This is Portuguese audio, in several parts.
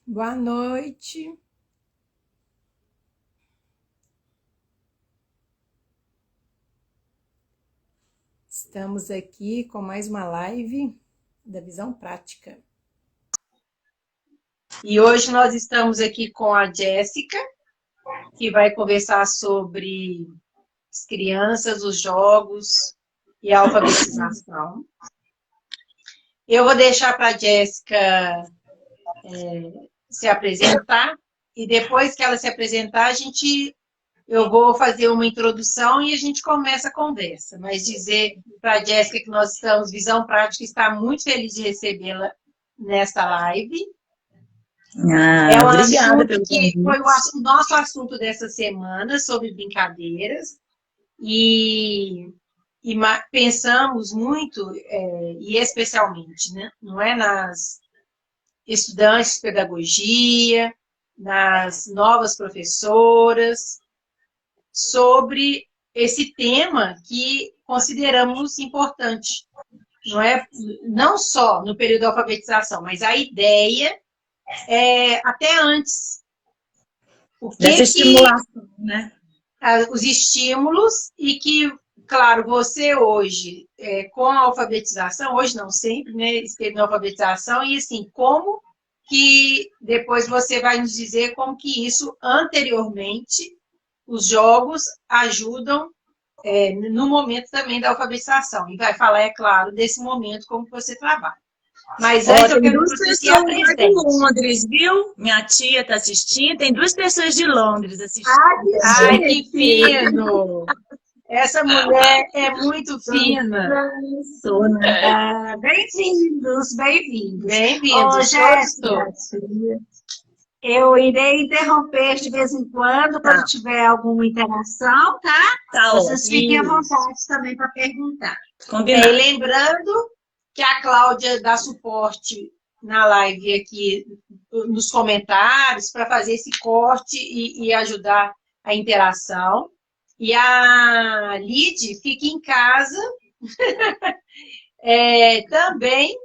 Boa noite. Estamos aqui com mais uma live da Visão Prática. E hoje nós estamos aqui com a Jéssica, que vai conversar sobre as crianças, os jogos e a alfabetização. Eu vou deixar para a Jéssica se apresentar e depois que ela se apresentar, eu vou fazer uma introdução e a gente começa a conversa. Mas dizer para a Jéssica que nós estamos, Visão Prática está muito feliz de recebê-la nesta live. É um Obrigada assunto que foi o nosso assunto dessa semana, sobre brincadeiras. E pensamos muito, e especialmente, né, não é nas estudantes de pedagogia, nas novas professoras, sobre esse tema que consideramos importante. Não só no período da alfabetização, mas a ideia é até antes. Dessa estimulação, né? Os estímulos e que, claro, você hoje, com a alfabetização, hoje não sempre, né, esteve na alfabetização, e assim, como que depois você vai nos dizer como que isso, anteriormente, os jogos ajudam no momento também da alfabetização. E vai falar, é claro, desse momento, como você trabalha. Mas antes eu quero que você se apresente. De Londres, viu? Minha tia está assistindo, tem 2 pessoas de Londres assistindo. Ai, que fino! Essa mulher é muito fina. Sou, né? Bem-vindos, bem-vindos. Bem-vindos, Jéssica, eu irei interromper de vez em quando tiver alguma interação, tá? Tá Vocês ótimo. fiquem à vontade também para perguntar. Combinado. E lembrando que a Cláudia dá suporte na live aqui nos comentários para fazer esse corte e ajudar a interação. E a Lid fica em casa também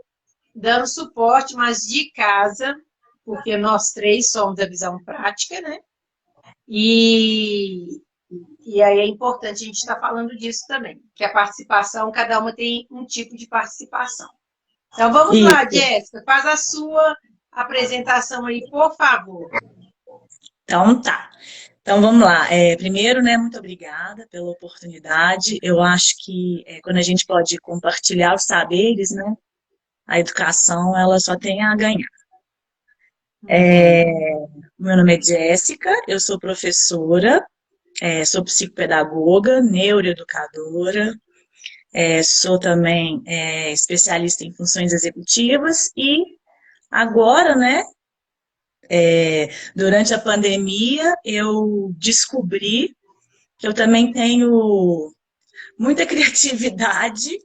dando suporte, mas de casa, porque nós 3 somos da Visão Prática, né? E aí é importante a gente estar falando disso também, que a participação, cada uma tem um tipo de participação. Então, vamos lá, Jéssica, faz a sua apresentação aí, por favor. Então, tá. Então, vamos lá. Primeiro, né, muito obrigada pela oportunidade. Eu acho que quando a gente pode compartilhar os saberes, né, a educação, ela só tem a ganhar. Meu nome é Jéssica, eu sou professora, sou psicopedagoga, neuroeducadora, sou também especialista em funções executivas e agora, né, durante a pandemia, eu descobri que eu também tenho muita criatividade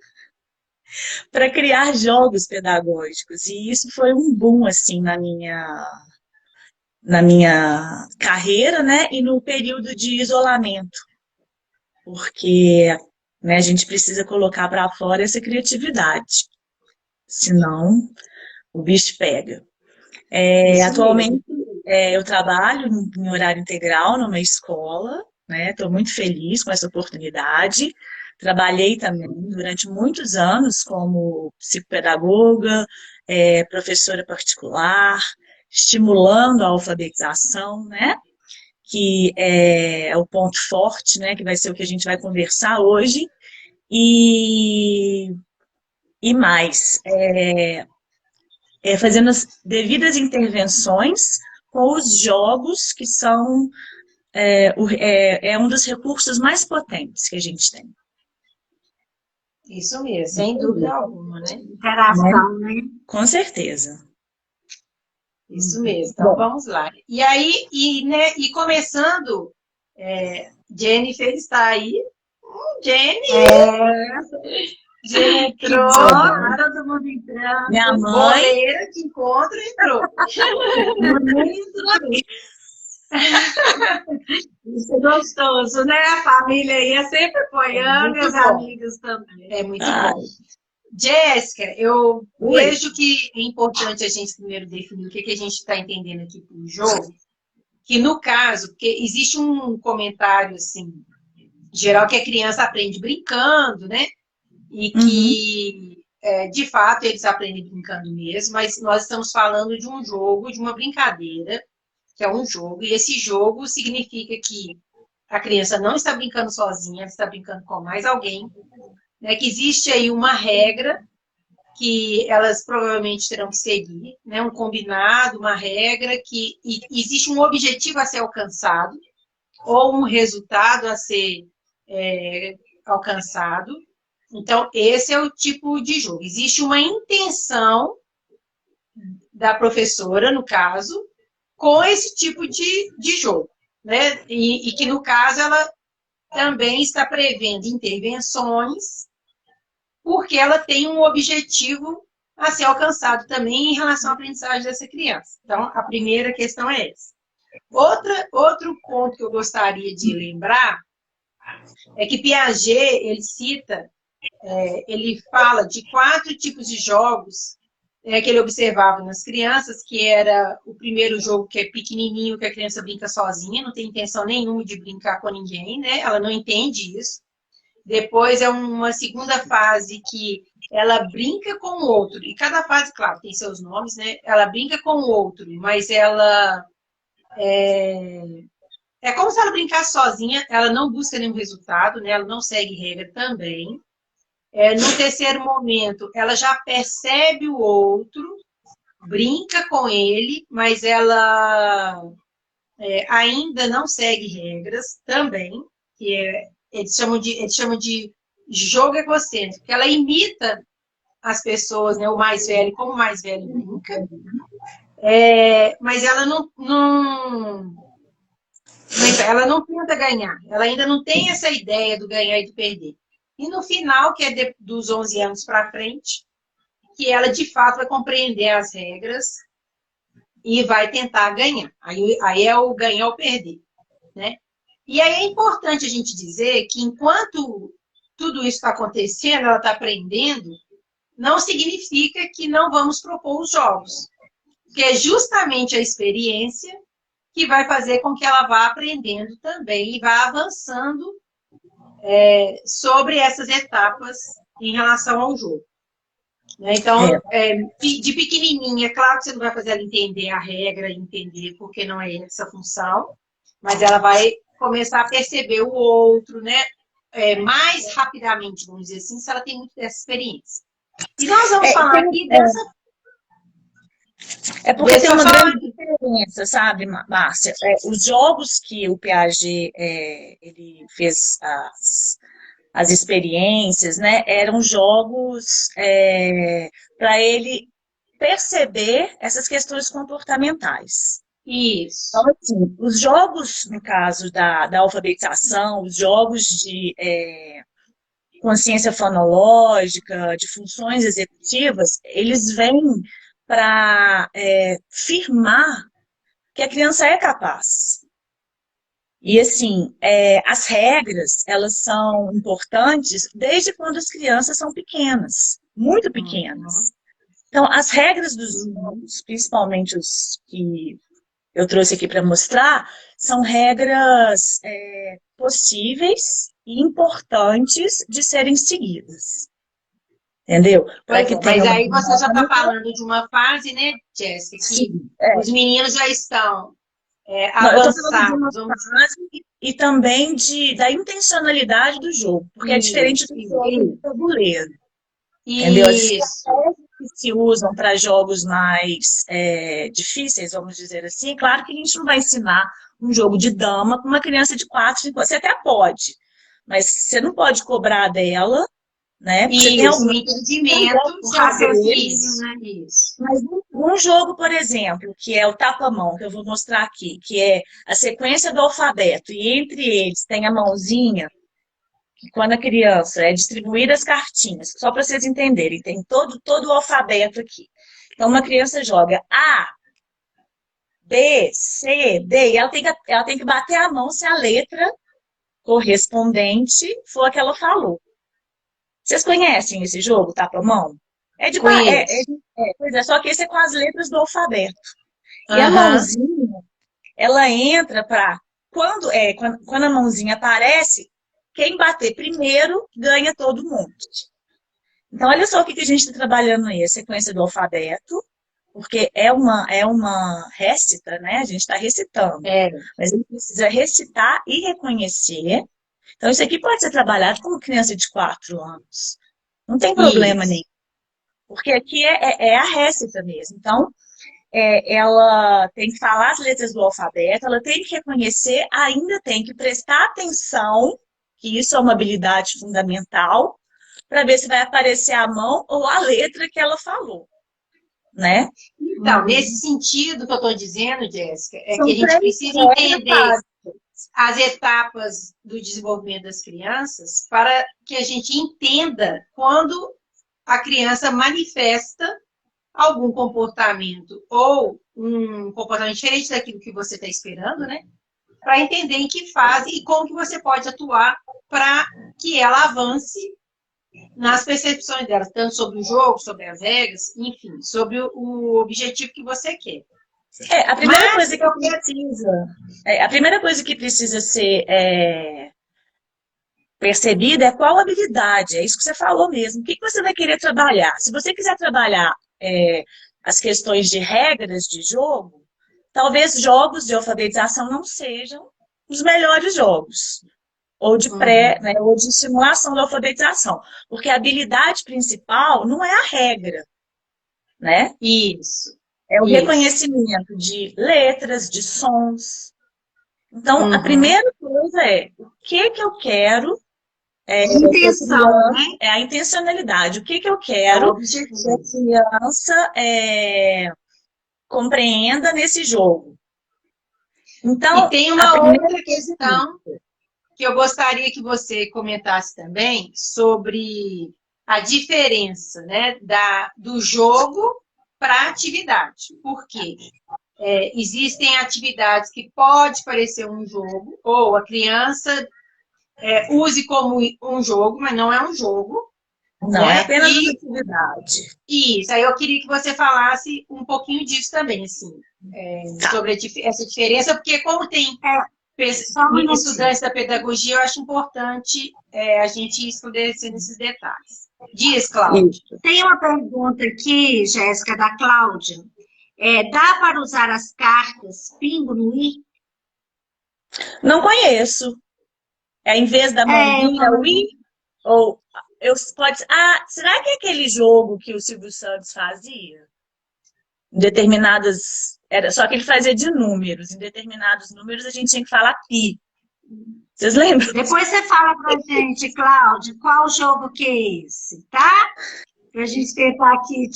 para criar jogos pedagógicos. E isso foi um boom, assim, na minha carreira, né, e no período de isolamento. Porque, né, a gente precisa colocar para fora essa criatividade. Senão, o bicho pega. Atualmente, eu trabalho em horário integral numa escola, né? Estou muito feliz com essa oportunidade. Trabalhei também durante muitos anos como psicopedagoga, professora particular, estimulando a alfabetização, né? Que é o ponto forte, né? Que vai ser o que a gente vai conversar hoje. E mais, fazendo as devidas intervenções com os jogos, que são um dos recursos mais potentes que a gente tem. Isso mesmo, sem dúvida alguma, né? Interação, né? Com certeza. Isso mesmo, então vamos lá. E aí, e começando, Jennifer está aí. Jenny! Jenny entrou, todo mundo entrando. Minha mãe. Boleira que encontra, entrou. Isso é gostoso, né? A família aí é sempre apoiando, e os amigos também. É muito bom. Jéssica, eu Oi. vejo que é importante a gente primeiro definir o que a gente está entendendo aqui por jogo, que no caso, porque existe um comentário assim, geral que a criança aprende brincando, né? E Uhum. que, de fato, eles aprendem brincando mesmo, mas nós estamos falando de um jogo, de uma brincadeira, que é um jogo, e esse jogo significa que a criança não está brincando sozinha, ela está brincando com mais alguém, né? Que existe aí uma regra que elas provavelmente terão que seguir, né? Um combinado, uma regra, que existe um objetivo a ser alcançado, ou um resultado a ser alcançado. Então, esse é o tipo de jogo. Existe uma intenção da professora, no caso, com esse tipo de jogo, né? E que, no caso, ela também está prevendo intervenções, porque ela tem um objetivo a ser alcançado também em relação à aprendizagem dessa criança. Então, a primeira questão é essa. Outro ponto que eu gostaria de lembrar é que Piaget, ele cita, ele fala de 4 tipos de jogos que ele observava nas crianças, que era o primeiro jogo que é pequenininho, que a criança brinca sozinha, não tem intenção nenhuma de brincar com ninguém, né? Ela não entende isso. Depois é uma segunda fase que ela brinca com o outro, e cada fase, claro, tem seus nomes, né? Ela brinca com o outro, mas ela é como se ela brincasse sozinha, ela não busca nenhum resultado, né? Ela não segue regra também. No terceiro momento, ela já percebe o outro, brinca com ele, mas ela ainda não segue regras também, que eles chamam de jogo egocêntrico, porque ela imita as pessoas, né, o mais velho, como o mais velho brinca, mas ela não tenta ganhar, ela ainda não tem essa ideia do ganhar e do perder. E no final, que é dos 11 anos para frente, que ela de fato vai compreender as regras e vai tentar ganhar. Aí é o ganhar ou perder, né? E aí é importante a gente dizer que enquanto tudo isso está acontecendo, ela está aprendendo, não significa que não vamos propor os jogos, porque é justamente a experiência que vai fazer com que ela vá aprendendo também e vá avançando sobre essas etapas em relação ao jogo. Então, de pequenininha, claro que você não vai fazer ela entender a regra, entender porque não é essa a função, mas ela vai começar a perceber o outro, né? Mais rapidamente, vamos dizer assim, se ela tem muito dessa experiência. E nós vamos falar aqui dessa... Porque tem uma grande diferença, sabe, Márcia? Os jogos que o Piaget ele fez as experiências, né, eram jogos para ele perceber essas questões comportamentais. Isso. Então, assim, os jogos, no caso da alfabetização, os jogos de consciência fonológica, de funções executivas, eles vêm para firmar que a criança é capaz. E, assim, as regras, elas são importantes desde quando as crianças são pequenas, muito pequenas. Então, as regras dos jogos, principalmente os que eu trouxe aqui para mostrar, são regras possíveis e importantes de serem seguidas. Entendeu? Pois é, mas aí você já está falando de uma fase, né, Jéssica, que os meninos já estão avançados. Não, e também da intencionalidade do jogo, porque é diferente do jogo do tabuleiro. Entendeu? As estratégias que se usam para jogos mais difíceis, vamos dizer assim, claro que a gente não vai ensinar um jogo de dama com uma criança de 4, 5 anos. Você até pode, mas você não pode cobrar dela, né? Porque tem algum entendimento, o raciocínio, né? Isso. Mas um jogo, por exemplo, que é o tapa-mão, que eu vou mostrar aqui, que é a sequência do alfabeto, e entre eles tem a mãozinha, que quando a criança é distribuída as cartinhas, só para vocês entenderem, tem todo o alfabeto aqui. Então, uma criança joga A, B, C, D, e ela tem que bater a mão se a letra correspondente for a que ela falou. Vocês conhecem esse jogo, Tapa-mão? Conheço. Pois é, só que esse é com as letras do alfabeto. E a Aham. mãozinha, ela entra para... quando a mãozinha aparece, quem bater primeiro ganha todo mundo. Então, olha só o que a gente está trabalhando aí, a sequência do alfabeto, porque é uma récita, né? A gente está recitando. É, Mas ele precisa recitar e reconhecer. Então, isso aqui pode ser trabalhado com uma criança de 4 anos. Não tem problema isso. nenhum. Porque aqui é a récita mesmo. Então, ela tem que falar as letras do alfabeto, ela tem que reconhecer, ainda tem que prestar atenção, que isso é uma habilidade fundamental, para ver se vai aparecer a mão ou a letra que ela falou, né? Então, nesse sentido que eu estou dizendo, Jéssica, é que São a gente 3 precisa regras entender básicas. as etapas do desenvolvimento das crianças para que a gente entenda quando a criança manifesta algum comportamento ou um comportamento diferente daquilo que você está esperando, né? Para entender em que fase e como que você pode atuar para que ela avance nas percepções dela, tanto sobre o jogo, sobre as regras, enfim, sobre o objetivo que você quer. A primeira Mas coisa que eu quero. precisa, a primeira coisa que precisa ser percebida é qual habilidade. É isso que você falou mesmo. O que você vai querer trabalhar? Se você quiser trabalhar as questões de regras de jogo, talvez jogos de alfabetização não sejam os melhores jogos. Ou de Uhum. né, ou de simulação da alfabetização. Porque a habilidade principal não é a regra, né? Isso, É o isso. reconhecimento de letras, de sons. Então, a Uhum. primeira coisa é o que eu quero que a Intenção, criança, né? é a intencionalidade, o que eu É o quero que a objetivo. criança compreenda nesse jogo. E Então, tem a uma primeira outra coisa é isso. questão que eu gostaria que você comentasse também sobre a diferença, né, do jogo para a atividade. Por quê? Existem atividades que pode parecer um jogo, ou a criança use como um jogo, mas não é um jogo, Não, é né? apenas uma E atividade. isso, aí eu queria que você falasse um pouquinho disso também, assim, Tá. sobre essa diferença, porque como tem É, só um minutinho. estudantes da pedagogia, eu acho importante a gente esclarecer nesses detalhes. Diz, Cláudia. Isso. Tem uma pergunta aqui, Jéssica, da Cláudia. Dá para usar as cartas pingo no i? Não conheço. Em vez da É, eu mãozinha, o também. i, ou será que é aquele jogo que o Silvio Santos fazia? Em determinadas. Só que ele fazia de números. Em determinados números a gente tinha que falar pi. Vocês lembram? Depois você fala pra gente, Cláudia, qual jogo que é esse, tá? Para a gente tentar aqui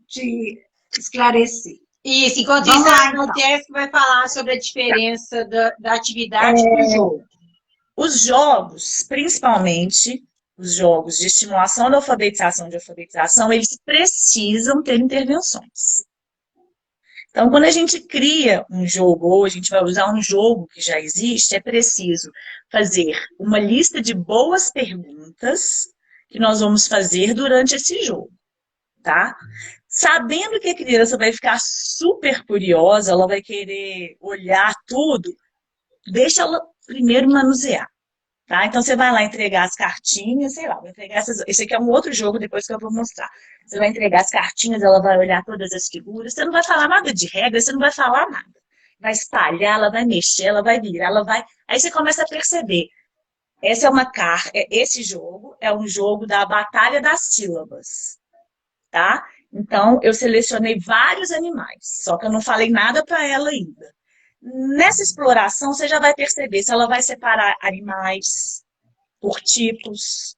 te esclarecer. Isso, enquanto isso, Vamos lá, a então. Jéssica vai falar sobre a diferença da atividade para o jogo. Os jogos, principalmente os jogos de estimulação da alfabetização, eles precisam ter intervenções. Então, quando a gente cria um jogo, ou a gente vai usar um jogo que já existe, é preciso fazer uma lista de boas perguntas que nós vamos fazer durante esse jogo, tá? Sabendo que a criança vai ficar super curiosa, ela vai querer olhar tudo, deixa ela primeiro manusear. Tá? Então, você vai lá entregar as cartinhas, sei lá, vai entregar esse aqui é um outro jogo depois que eu vou mostrar. Você vai entregar as cartinhas, ela vai olhar todas as figuras, você não vai falar nada de regra, você não vai falar nada. Vai espalhar, ela vai mexer, ela vai virar, ela vai... Aí você começa a perceber. Esse jogo é um jogo da batalha das sílabas, tá? Então, eu selecionei vários animais, só que eu não falei nada para ela ainda. Nessa exploração, você já vai perceber se ela vai separar animais por tipos.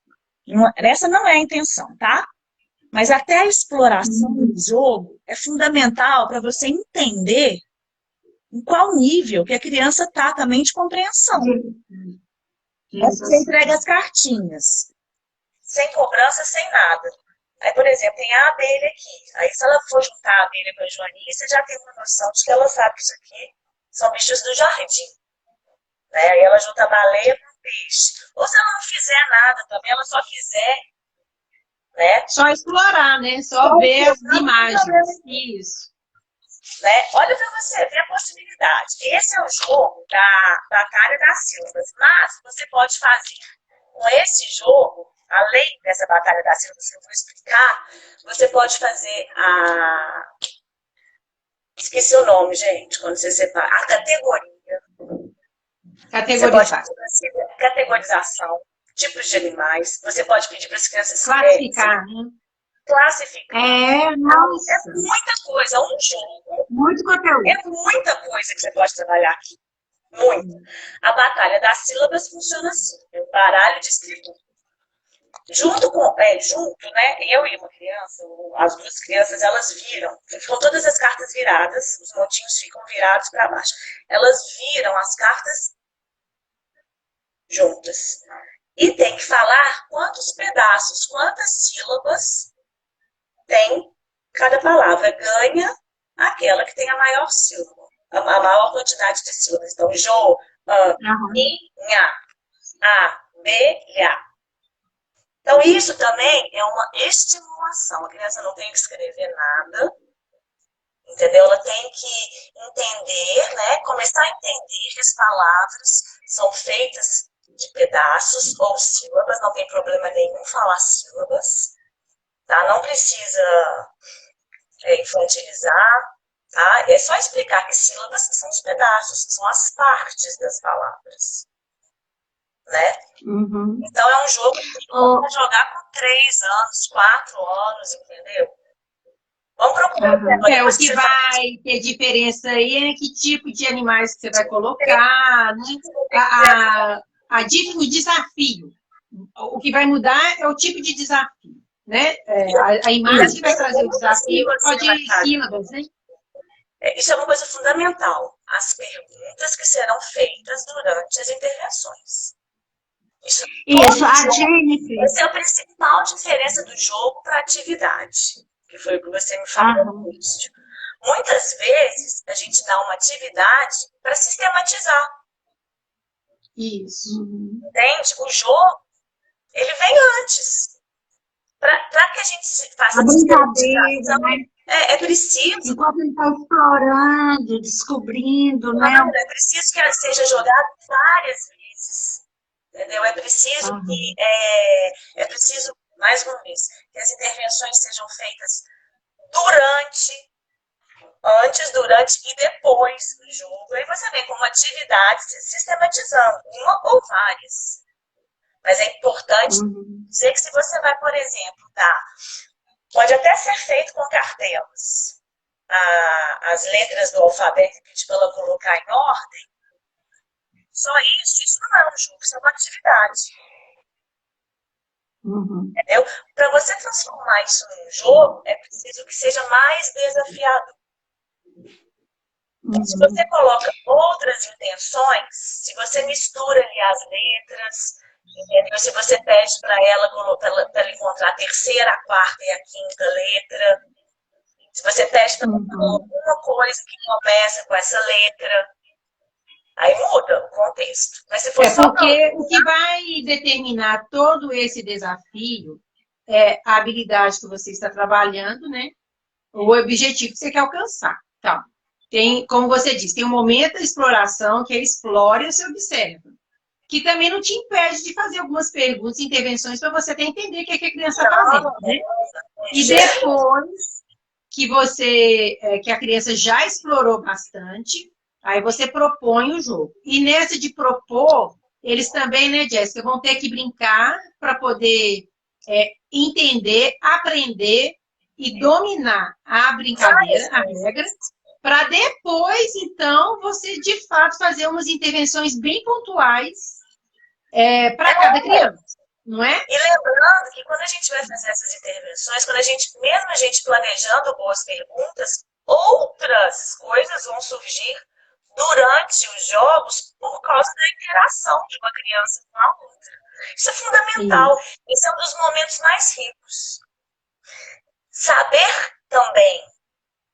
Essa não é a intenção, tá? Mas até a exploração do jogo é fundamental para você entender em qual nível que a criança está também de compreensão. Então, você entrega as cartinhas, sem cobrança, sem nada. Aí, por exemplo, tem a abelha aqui. Aí, se ela for juntar a abelha com a joaninha, você já tem uma noção de que ela sabe que isso aqui são bichos do jardim. Né? Aí ela junta a baleia com o peixe. Ou se ela não fizer nada também, ela só fizer né? Só explorar, né? Só ver as imagens. Isso. Né? Olha para você ver a possibilidade. Esse é o jogo da Batalha das Sílabas, mas você pode fazer com esse jogo, além dessa Batalha das Sílabas que eu vou explicar, você pode fazer a... Esqueci o nome, gente, quando você separa. A categoria. Você pode Categorizar. fazer categorização, tipos de animais. Você pode pedir para as crianças Classificar, né? classificar. É Nossa, muita coisa. Um jogo muito conteúdo. é muita coisa que você pode trabalhar aqui. Muito. A Batalha das Sílabas funciona assim. O baralho de escritura. Junto, né? Eu e uma criança, as duas crianças, elas viram, ficam todas as cartas viradas, os montinhos ficam virados para baixo. Elas viram as cartas juntas. E tem que falar quantos pedaços, quantas sílabas tem cada palavra. Ganha aquela que tem a maior sílaba, a maior quantidade de sílabas. Então, minha, a, a. Então, isso também é uma estimulação. A criança não tem que escrever nada, entendeu? Ela tem que entender, né? Começar a entender que as palavras são feitas de pedaços ou sílabas, não tem problema nenhum falar sílabas, tá? Não precisa infantilizar, tá? É só explicar que sílabas são os pedaços, são as partes das palavras, né? Uhum. Então é um jogo que pode jogar com 3 anos, 4 anos, entendeu? Vamos procurar. O que vai ter diferença aí é que tipo de animais que você vai colocar, né? O desafio. O que vai mudar é o tipo de desafio, né? A imagem que vai trazer o desafio pode ir sílabas, né? Isso é uma coisa fundamental. As perguntas que serão feitas durante as intervenções. Isso, a Jennifer. Essa é a principal diferença do jogo para a atividade, que foi o que você me falou no início. Muitas vezes, a gente dá uma atividade para sistematizar. Isso. Entende? O jogo, ele vem antes. Para que a gente faça a brincadeira, né? É preciso. Enquanto ele está explorando, descobrindo, né? É preciso que ela seja jogada várias vezes. Entendeu? É preciso que, é preciso, mais uma vez, que as intervenções sejam feitas antes, durante e depois do jogo. Aí você vê como atividade sistematizando, uma ou várias. Mas é importante dizer que se você vai, por exemplo, pode até ser feito com cartelas. As letras do alfabeto que pedir para ela colocar em ordem. Só isso não é um jogo, isso é uma atividade. Entendeu? Para você transformar isso num jogo, é preciso que seja mais desafiador. Se você coloca outras intenções, se você mistura ali as letras, entendeu? Se você pede para ela encontrar a terceira, a quarta e a quinta letra, se você pede para ela alguma coisa que começa com essa letra, aí muda o contexto. Mas se for porque o que vai determinar todo esse desafio é a habilidade que você está trabalhando, né? O objetivo que você quer alcançar. Então, como você disse, tem um momento da exploração que ele explora e você observa. Que também não te impede de fazer algumas perguntas, intervenções, para você até entender o que a criança está fazendo, né? E depois que a criança já explorou bastante, aí você propõe o jogo. E nessa de propor, eles também, né, Jéssica, vão ter que brincar para poder entender, aprender e dominar a brincadeira, a regra, para depois, então, você, de fato, fazer umas intervenções bem pontuais para cada criança, não é? E lembrando que quando a gente vai fazer essas intervenções, mesmo a gente planejando boas perguntas, outras coisas vão surgir durante os jogos por causa da interação de uma criança com a outra. Isso é fundamental. Esse é um dos momentos mais ricos. Saber também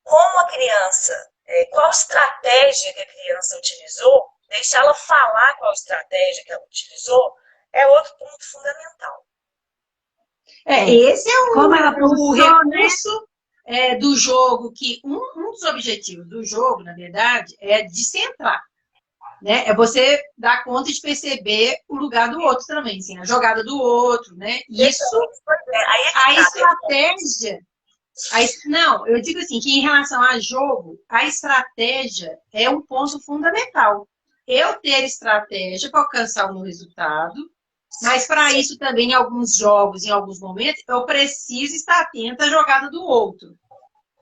como a criança, qual estratégia que a criança utilizou, deixá-la falar qual estratégia que ela utilizou, é outro ponto fundamental. Esse é Como ela o funciona, né? recurso do jogo, que um dos objetivos do jogo, na verdade, é descentrar. Né? É você dar conta de perceber o lugar do outro também, assim, a jogada do outro, né? Isso, Aí é que a tá, estratégia. Não, eu digo assim, que em relação a jogo, a estratégia é um ponto fundamental. Eu ter estratégia para alcançar o meu resultado, mas para isso também, em alguns jogos, em alguns momentos, eu preciso estar atenta à jogada do outro.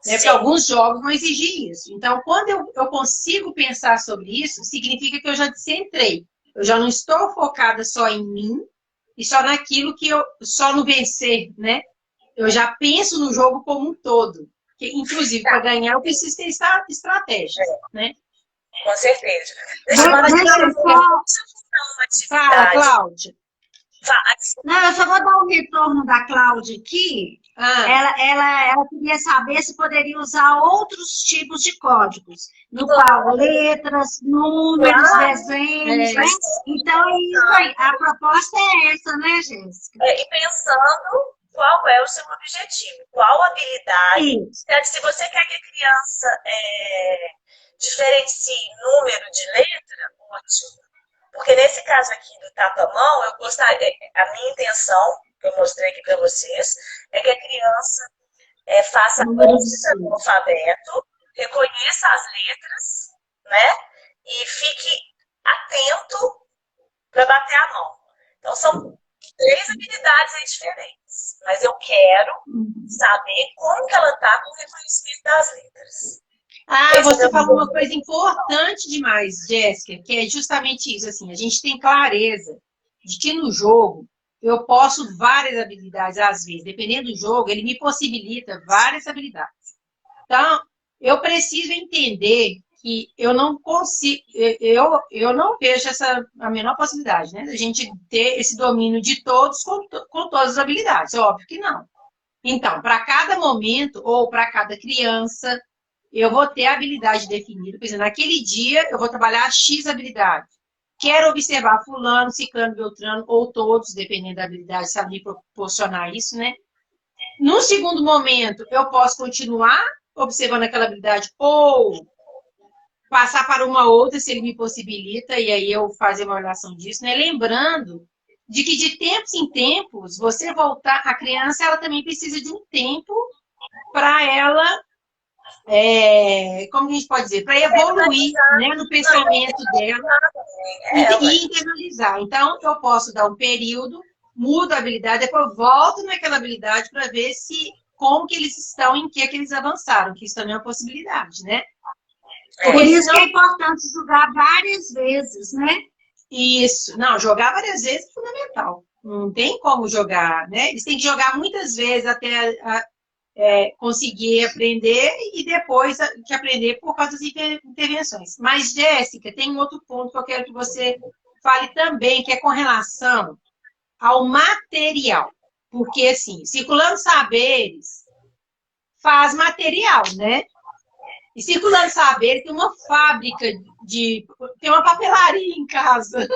Né? Porque alguns jogos vão exigir isso. Então, quando eu consigo pensar sobre isso, significa que eu já descentrei. Eu já não estou focada só em mim e só naquilo que só no vencer, né? Eu já penso no jogo como um todo. Que, inclusive, para ganhar, eu preciso ter estratégia, né? com certeza. Agora, Deixa eu só... fala, Cláudia. Não, eu só vou dar um retorno da Cláudia aqui. Ela queria saber se poderia usar outros tipos de códigos, no qual letras, números, desenhos, né? Então, é isso aí. A proposta é essa, né, Jéssica? E pensando qual é o seu objetivo, qual habilidade. Se você quer que a criança diferencie número de letra, ótimo. Porque nesse caso aqui do tapa-mão, eu gostaria, a minha intenção, que eu mostrei aqui para vocês, é que a criança faça o alfabeto, reconheça as letras, né? E fique atento para bater a mão. Então, são 3 habilidades aí diferentes. Mas eu quero saber como que ela está com o reconhecimento das letras. Você falou uma coisa importante demais, Jéssica, que é justamente isso, assim, a gente tem clareza de que no jogo eu posso várias habilidades, às vezes, dependendo do jogo, ele me possibilita várias habilidades. Então, eu preciso entender que eu não consigo, eu não vejo a menor possibilidade, né, da gente ter esse domínio de todos com todas as habilidades, óbvio que não. Então, para cada momento, ou para cada criança, eu vou ter a habilidade definida. Por exemplo, naquele dia eu vou trabalhar X habilidade. Quero observar fulano, ciclano, beltrano, ou todos, dependendo da habilidade, se ela me proporcionar isso, né? No segundo momento, eu posso continuar observando aquela habilidade, ou passar para uma outra, se ele me possibilita, e aí eu fazer uma relação disso, né? Lembrando de que de tempos em tempos, você voltar, a criança, ela também precisa de um tempo para ela como a gente pode dizer, para evoluir, né, no pensamento dela e internalizar. Então, eu posso dar um período, mudo a habilidade, depois volto naquela habilidade para ver como que eles estão, em que eles avançaram, que isso também é uma possibilidade, né? Por isso que é importante jogar várias vezes, né? Isso. Não, jogar várias vezes é fundamental. Não tem como jogar, né? Eles têm que jogar muitas vezes até conseguir aprender e depois que aprender por causa das intervenções. Mas, Jéssica, tem um outro ponto que eu quero que você fale também, que é com relação ao material. Porque, assim, circulando saberes faz material, né? E circulando saberes tem uma fábrica tem uma papelaria em casa.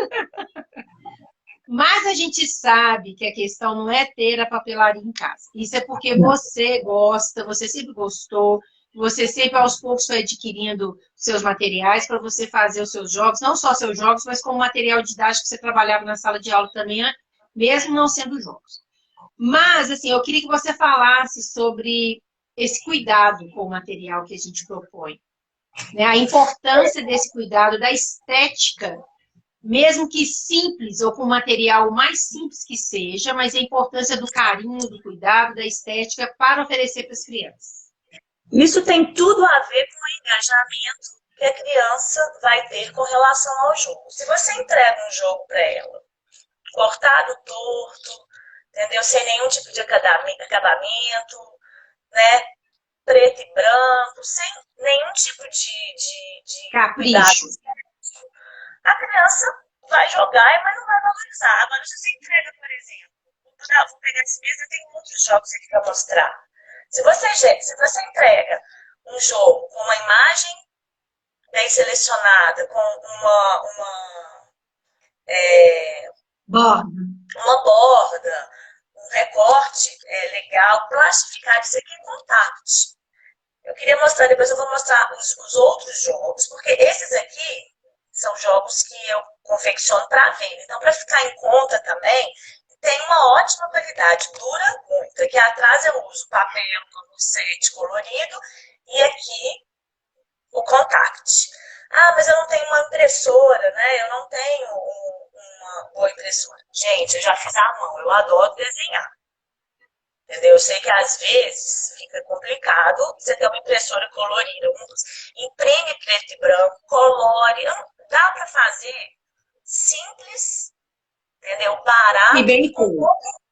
Mas a gente sabe que a questão não é ter a papelaria em casa. Isso é porque você gosta, você sempre gostou, você sempre aos poucos foi adquirindo seus materiais para você fazer os seus jogos, não só seus jogos, mas como material didático que você trabalhava na sala de aula também, mesmo não sendo jogos. Mas, assim, eu queria que você falasse sobre esse cuidado com o material que a gente propõe, né? A importância desse cuidado, da estética, mesmo que simples ou com material mais simples que seja, mas a importância do carinho, do cuidado, da estética para oferecer para as crianças. Isso tem tudo a ver com o engajamento que a criança vai ter com relação ao jogo. Se você entrega um jogo para ela, cortado, torto, entendeu? Sem nenhum tipo de acabamento, né? Preto e branco, sem nenhum tipo de capricho. A criança vai jogar, mas não vai valorizar. Agora, se você entrega, por exemplo, vou pegar esse mesmo, tem muitos jogos aqui para mostrar. Se você entrega um jogo com uma imagem bem selecionada, com uma borda, um recorte legal, plastificado, isso aqui em contact. Eu queria mostrar, depois eu vou mostrar os outros jogos, porque esses aqui são jogos que eu confecciono para venda. Então, para ficar em conta também, tem uma ótima qualidade, dura muito. Aqui atrás eu uso papel no set colorido e aqui o contact. Ah, mas eu não tenho uma impressora, né? Eu não tenho uma boa impressora. Gente, eu já fiz à mão, eu adoro desenhar. Entendeu? Eu sei que às vezes fica complicado você ter uma impressora colorida. Imprime preto e branco, colore. Dá para fazer simples, entendeu? Barato E bem com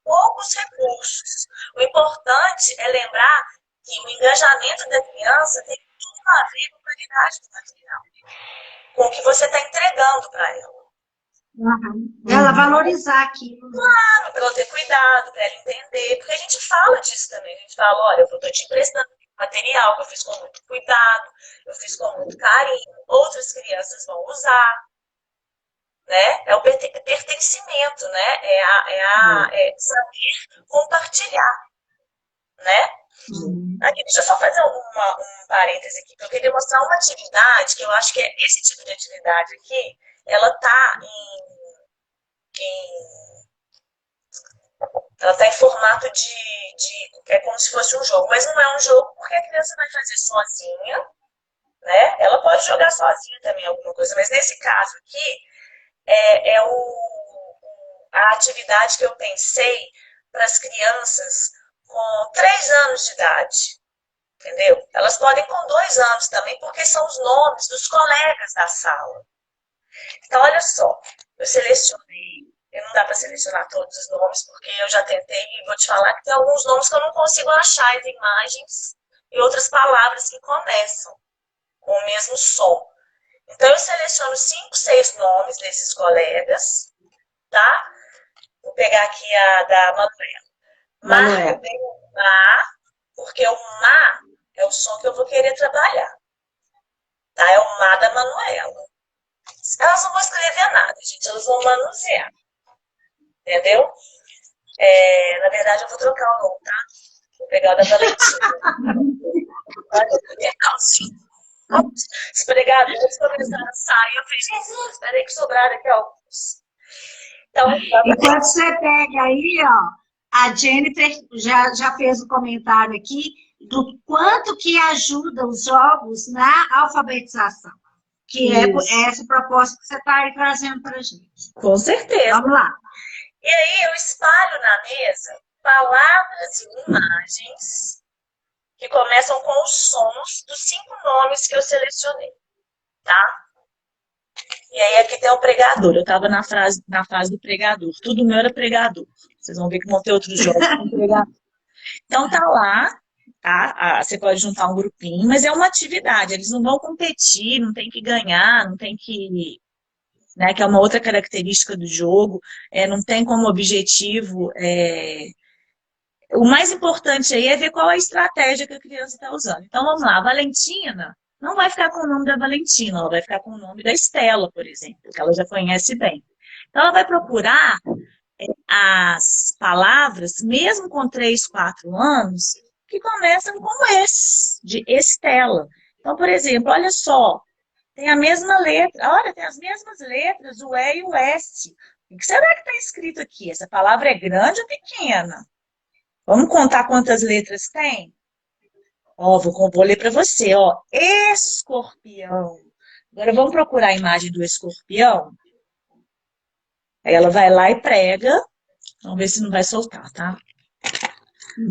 poucos recursos. O importante é lembrar que o engajamento da criança tem tudo a ver com a qualidade do material, com o que você está entregando para ela. Ela valorizar aquilo. Claro, para ela ter cuidado, para ela entender, porque a gente fala disso também. A gente fala, olha, eu estou te emprestando material que eu fiz com muito cuidado, eu fiz com muito carinho, outras crianças vão usar. Né? É o pertencimento, né? É saber compartilhar, né? Aqui, deixa eu só fazer um parêntese aqui, porque eu queria mostrar uma atividade, que eu acho que é esse tipo de atividade aqui, ela está ela tá em formato é como se fosse um jogo, mas não é um jogo porque a criança vai fazer sozinha, né? Ela pode jogar sozinha também alguma coisa, mas nesse caso aqui, a atividade que eu pensei para as crianças com 3 anos de idade, entendeu? Elas podem com 2 anos também, porque são os nomes dos colegas da sala. Então, olha só, eu selecionei, não dá para selecionar todos os nomes, porque eu já tentei e vou te falar que tem alguns nomes que eu não consigo achar as imagens e outras palavras que começam com o mesmo som. Então, eu seleciono 5, 6 nomes desses colegas, tá? Vou pegar aqui a da Manuela. Marca bem o Má, porque o Má é o som que eu vou querer trabalhar. Tá? É o Má da Manuela. Elas não vão escrever nada, gente. Elas vão manusear. Entendeu? Na verdade, eu vou trocar o nome, tá? Vou pegar o da Valentina. Olha que legalzinho. Os pregadores começaram a sair. Eu falei, Jesus, peraí que sobraram aqui alguns. Então, enquanto você pega aí, ó, a Jennifer já fez um comentário aqui do quanto que ajuda os jogos na alfabetização. Que é essa proposta que você está aí trazendo para a gente. Com certeza. Vamos lá. E aí eu espalho na mesa palavras e imagens que começam com os sons dos 5 nomes que eu selecionei, tá? E aí aqui tem o pregador. Eu estava na fase do pregador. Tudo meu era pregador. Vocês vão ver que vão ter outros jogos com pregador. Então tá lá, tá? Você pode juntar um grupinho, mas é uma atividade. Eles não vão competir, não tem que ganhar, não tem que... Né, que é uma outra característica do jogo. Não tem como objetivo... O mais importante aí é ver qual é a estratégia que a criança está usando. Então, vamos lá. A Valentina não vai ficar com o nome da Valentina, ela vai ficar com o nome da Estela, por exemplo, que ela já conhece bem. Então, ela vai procurar as palavras, mesmo com 3, 4 anos, que começam com S, de Estela. Então, por exemplo, olha só, tem a mesma letra, olha, tem as mesmas letras, o E e o S. O que será que está escrito aqui? Essa palavra é grande ou pequena? Vamos contar quantas letras tem? Ó, vou ler para você, ó. Escorpião. Agora vamos procurar a imagem do escorpião. Aí ela vai lá e prega. Vamos ver se não vai soltar, tá?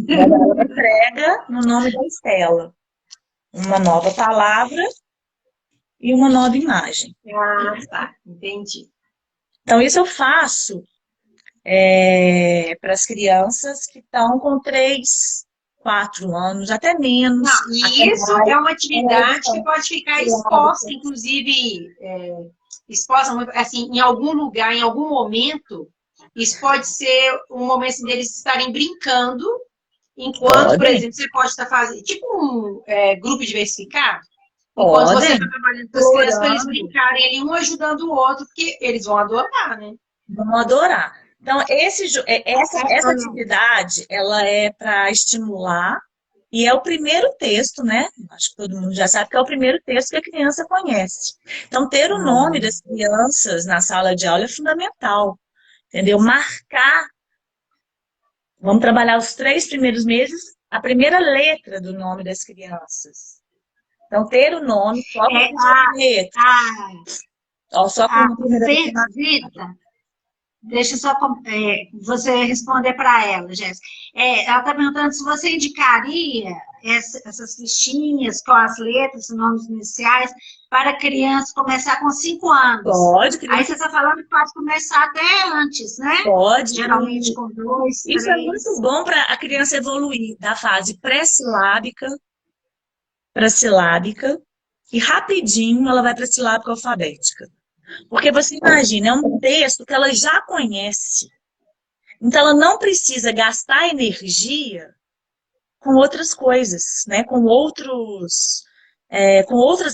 Ela prega no nome da Estela. Uma nova palavra e uma nova imagem. Ah, tá. Entendi. Então, isso eu faço para as crianças que estão com 3, 4 anos, até menos. Não, e isso é uma atividade que pode ficar exposta, inclusive, exposta assim, em algum lugar, em algum momento. Isso pode ser um momento deles estarem brincando, enquanto, por exemplo, você pode estar fazendo, tipo um grupo diversificado, enquanto você está trabalhando com as crianças, para eles brincarem ali, um ajudando o outro, porque eles vão adorar, né? Vão adorar. Então, essa atividade, ela é para estimular, e é o primeiro texto, né? Acho que todo mundo já sabe que é o primeiro texto que a criança conhece. Então, ter o nome das crianças na sala de aula é fundamental, entendeu? Marcar, vamos trabalhar os 3 primeiros meses, a primeira letra do nome das crianças. Então, ter o nome só com a primeira letra. Só com a primeira letra. Rita, deixa só você responder para ela, Jéssica. Ela está perguntando se você indicaria essas fichinhas com as letras, os nomes iniciais, para a criança começar com 5 anos. Pode. Aí você está falando que pode começar até antes, né? Pode. Geralmente com 2, 3. Isso é muito bom para a criança evoluir da fase pré-silábica para silábica, e rapidinho ela vai para a silábica alfabética. Porque você imagina, é um texto que ela já conhece. Então, ela não precisa gastar energia com outras coisas, né? Com outras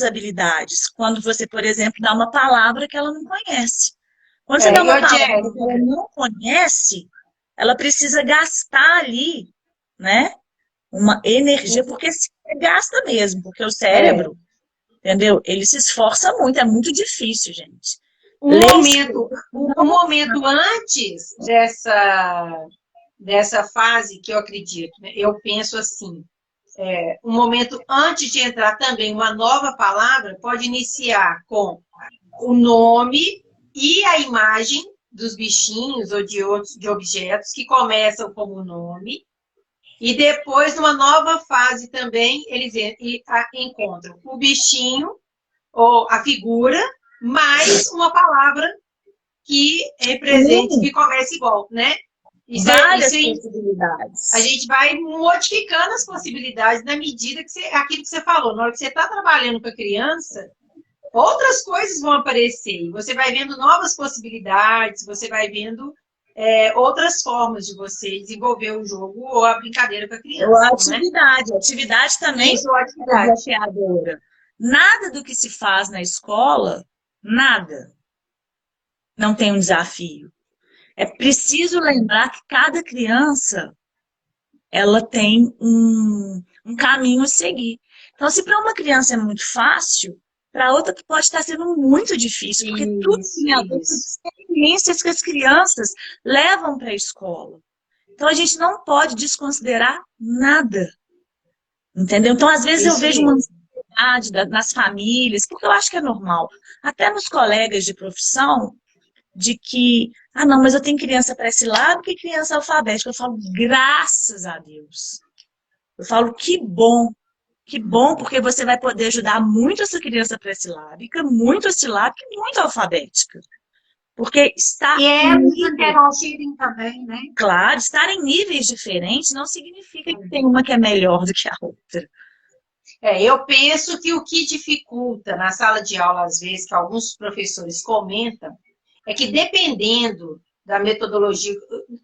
habilidades. Quando você, por exemplo, dá uma palavra que ela não conhece. Quando você dá uma palavra que ela não conhece, ela precisa gastar ali, né? Uma energia, porque se gasta mesmo, porque o cérebro, entendeu? Ele se esforça muito, é muito difícil, gente. Um momento antes dessa fase que eu acredito, né? Eu penso assim, um momento antes de entrar também uma nova palavra, pode iniciar com o nome e a imagem dos bichinhos ou de objetos que começam como nome, e depois, numa nova fase também, eles encontram o bichinho ou a figura, mais uma palavra que represente, que comece igual, né? Várias possibilidades. A gente vai modificando as possibilidades na medida que aquilo que você falou. Na hora que você está trabalhando com a criança, outras coisas vão aparecer. E você vai vendo novas possibilidades, você vai vendo outras formas de você desenvolver o jogo ou a brincadeira com a criança. Ou a atividade. A atividade também é desafiadora. Nada do que se faz na escola, nada, não tem um desafio. É preciso lembrar que cada criança, ela tem um caminho a seguir. Então, se para uma criança é muito fácil, para outra pode estar sendo muito difícil, porque tudo tem a ver com as experiências que as crianças levam para a escola. Então, a gente não pode desconsiderar nada. Entendeu? Então, às vezes eu vejo uma ansiedade nas famílias, porque eu acho que é normal, até nos colegas de profissão, de que, não, mas eu tenho criança pré-silábica e criança alfabética. Eu falo, graças a Deus. Eu falo, que bom, porque você vai poder ajudar muito essa criança pré-silábica, muito a silábica e muito a alfabética. Porque estar interagirem também, né? Claro, estar em níveis diferentes não significa que tem uma que é melhor do que a outra. Eu penso que o que dificulta na sala de aula, às vezes, que alguns professores comentam, é que dependendo da metodologia,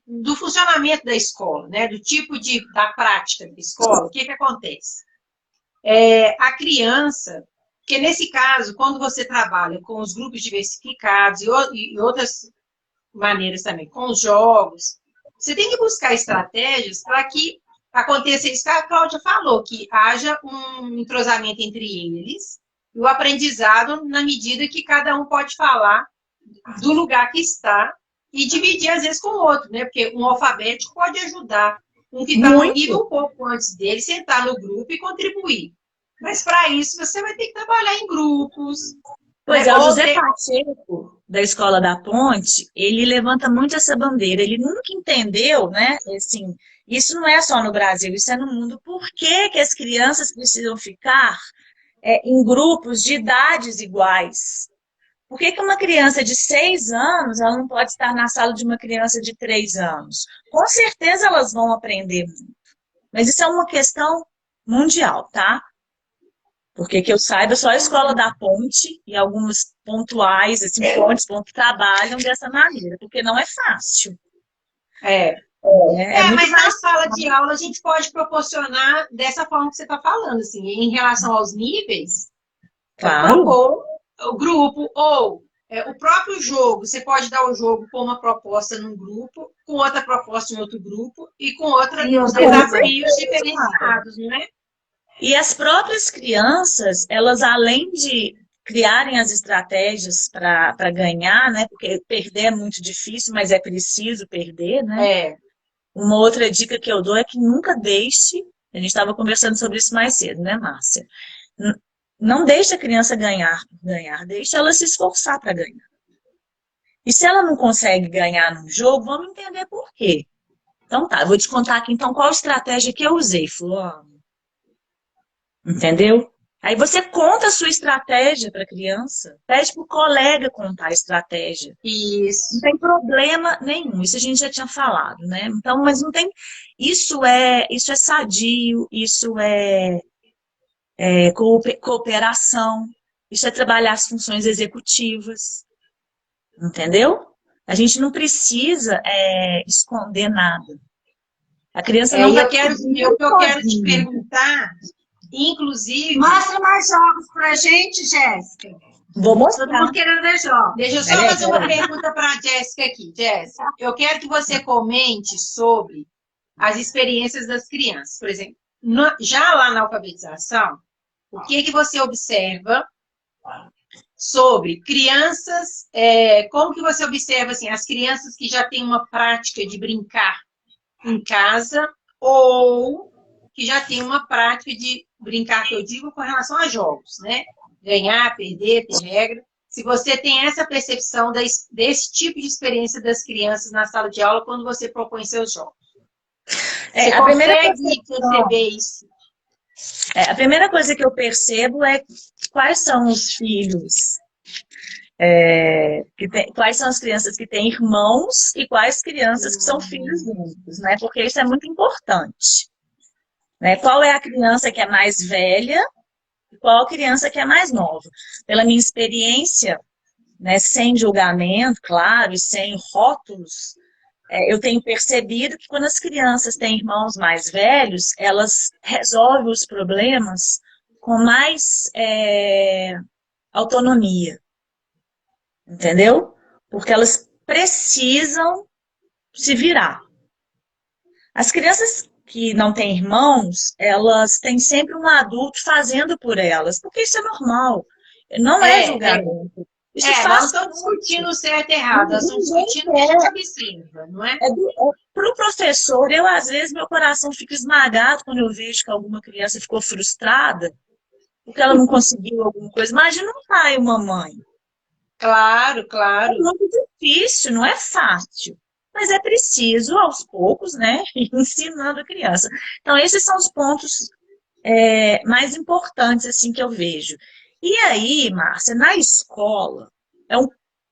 do funcionamento da escola, né, do tipo da prática da escola, o que acontece? A criança, porque nesse caso, quando você trabalha com os grupos diversificados e outras maneiras também, com os jogos, você tem que buscar estratégias para que aconteça isso que a Cláudia falou, que haja um entrosamento entre eles e o aprendizado na medida que cada um pode falar do lugar que está e dividir, às vezes, com o outro, né? Porque um alfabético pode ajudar um que está no nível um pouco antes dele, sentar no grupo e contribuir. Mas, para isso, você vai ter que trabalhar em grupos. Pois é, o José Pacheco, da Escola da Ponte, ele levanta muito essa bandeira. Ele nunca entendeu, né? Assim, isso não é só no Brasil, isso é no mundo. Por que que as crianças precisam ficar em grupos de idades iguais? Por que que uma criança de 6 anos ela não pode estar na sala de uma criança de 3 anos? Com certeza elas vão aprender muito. Mas isso é uma questão mundial, tá? Porque que eu saiba, só a Escola da Ponte e alguns pontuais, assim, pontes que trabalham dessa maneira, porque não é fácil. Mas na sala de aula a gente pode proporcionar dessa forma que você está falando, assim, em relação aos níveis, claro. Ou o grupo, ou o próprio jogo, você pode dar o jogo com uma proposta num grupo, com outra proposta em outro grupo e com outra desafios diferenciados, não é? E as próprias crianças, elas além de criarem as estratégias para ganhar, né? Porque perder é muito difícil, mas é preciso perder, né? Uma outra dica que eu dou é que nunca deixe, a gente estava conversando sobre isso mais cedo, né, Márcia? Não deixe a criança ganhar por ganhar, deixe ela se esforçar para ganhar. E se ela não consegue ganhar num jogo, vamos entender por quê. Então tá, eu vou te contar aqui então qual estratégia que eu usei, fulano. Entendeu? Aí você conta a sua estratégia para a criança, pede para o colega contar a estratégia. Isso. Não tem problema nenhum, isso a gente já tinha falado, né? Então, mas não tem. Isso é sadio, isso é cooperação, isso é trabalhar as funções executivas. Entendeu? A gente não precisa esconder nada. A criança não vai... O que eu quero te perguntar, inclusive... Mostra mais jogos pra gente, Jéssica. Vou mostrar. Todo mundo querendo ver jogos. Deixa eu só fazer uma pergunta para a Jéssica aqui. Jéssica, eu quero que você comente sobre as experiências das crianças. Por exemplo, já lá na alfabetização, o que você observa sobre crianças, como que você observa assim, as crianças que já têm uma prática de brincar em casa ou que já têm uma prática de brincar, que eu digo, com relação a jogos, né? Ganhar, perder, ter regra. Se você tem essa percepção desse tipo de experiência das crianças na sala de aula quando você propõe seus jogos. Você consegue perceber isso? A primeira coisa que eu percebo é quais são os filhos, quais são as crianças que têm irmãos e quais crianças que são filhos únicos, né? Porque isso é muito importante. Né? Qual é a criança que é mais velha e qual a criança que é mais nova? Pela minha experiência, né, sem julgamento, claro, e sem rótulos, eu tenho percebido que quando as crianças têm irmãos mais velhos, elas resolvem os problemas com mais autonomia. Entendeu? Porque elas precisam se virar. As crianças que não têm irmãos, elas têm sempre um adulto fazendo por elas, porque isso é normal. Não é julgamento. Nós estamos discutindo certo e errado, nós estamos discutindo o que a gente observa, não é? Para o professor, às vezes, meu coração fica esmagado quando eu vejo que alguma criança ficou frustrada, porque ela não conseguiu alguma coisa. Imagina um pai e uma mãe. Claro, claro. É muito difícil, não é fácil. Mas é preciso, aos poucos, né, ir ensinando a criança. Então, esses são os pontos mais importantes, assim, que eu vejo. E aí, Márcia, na escola,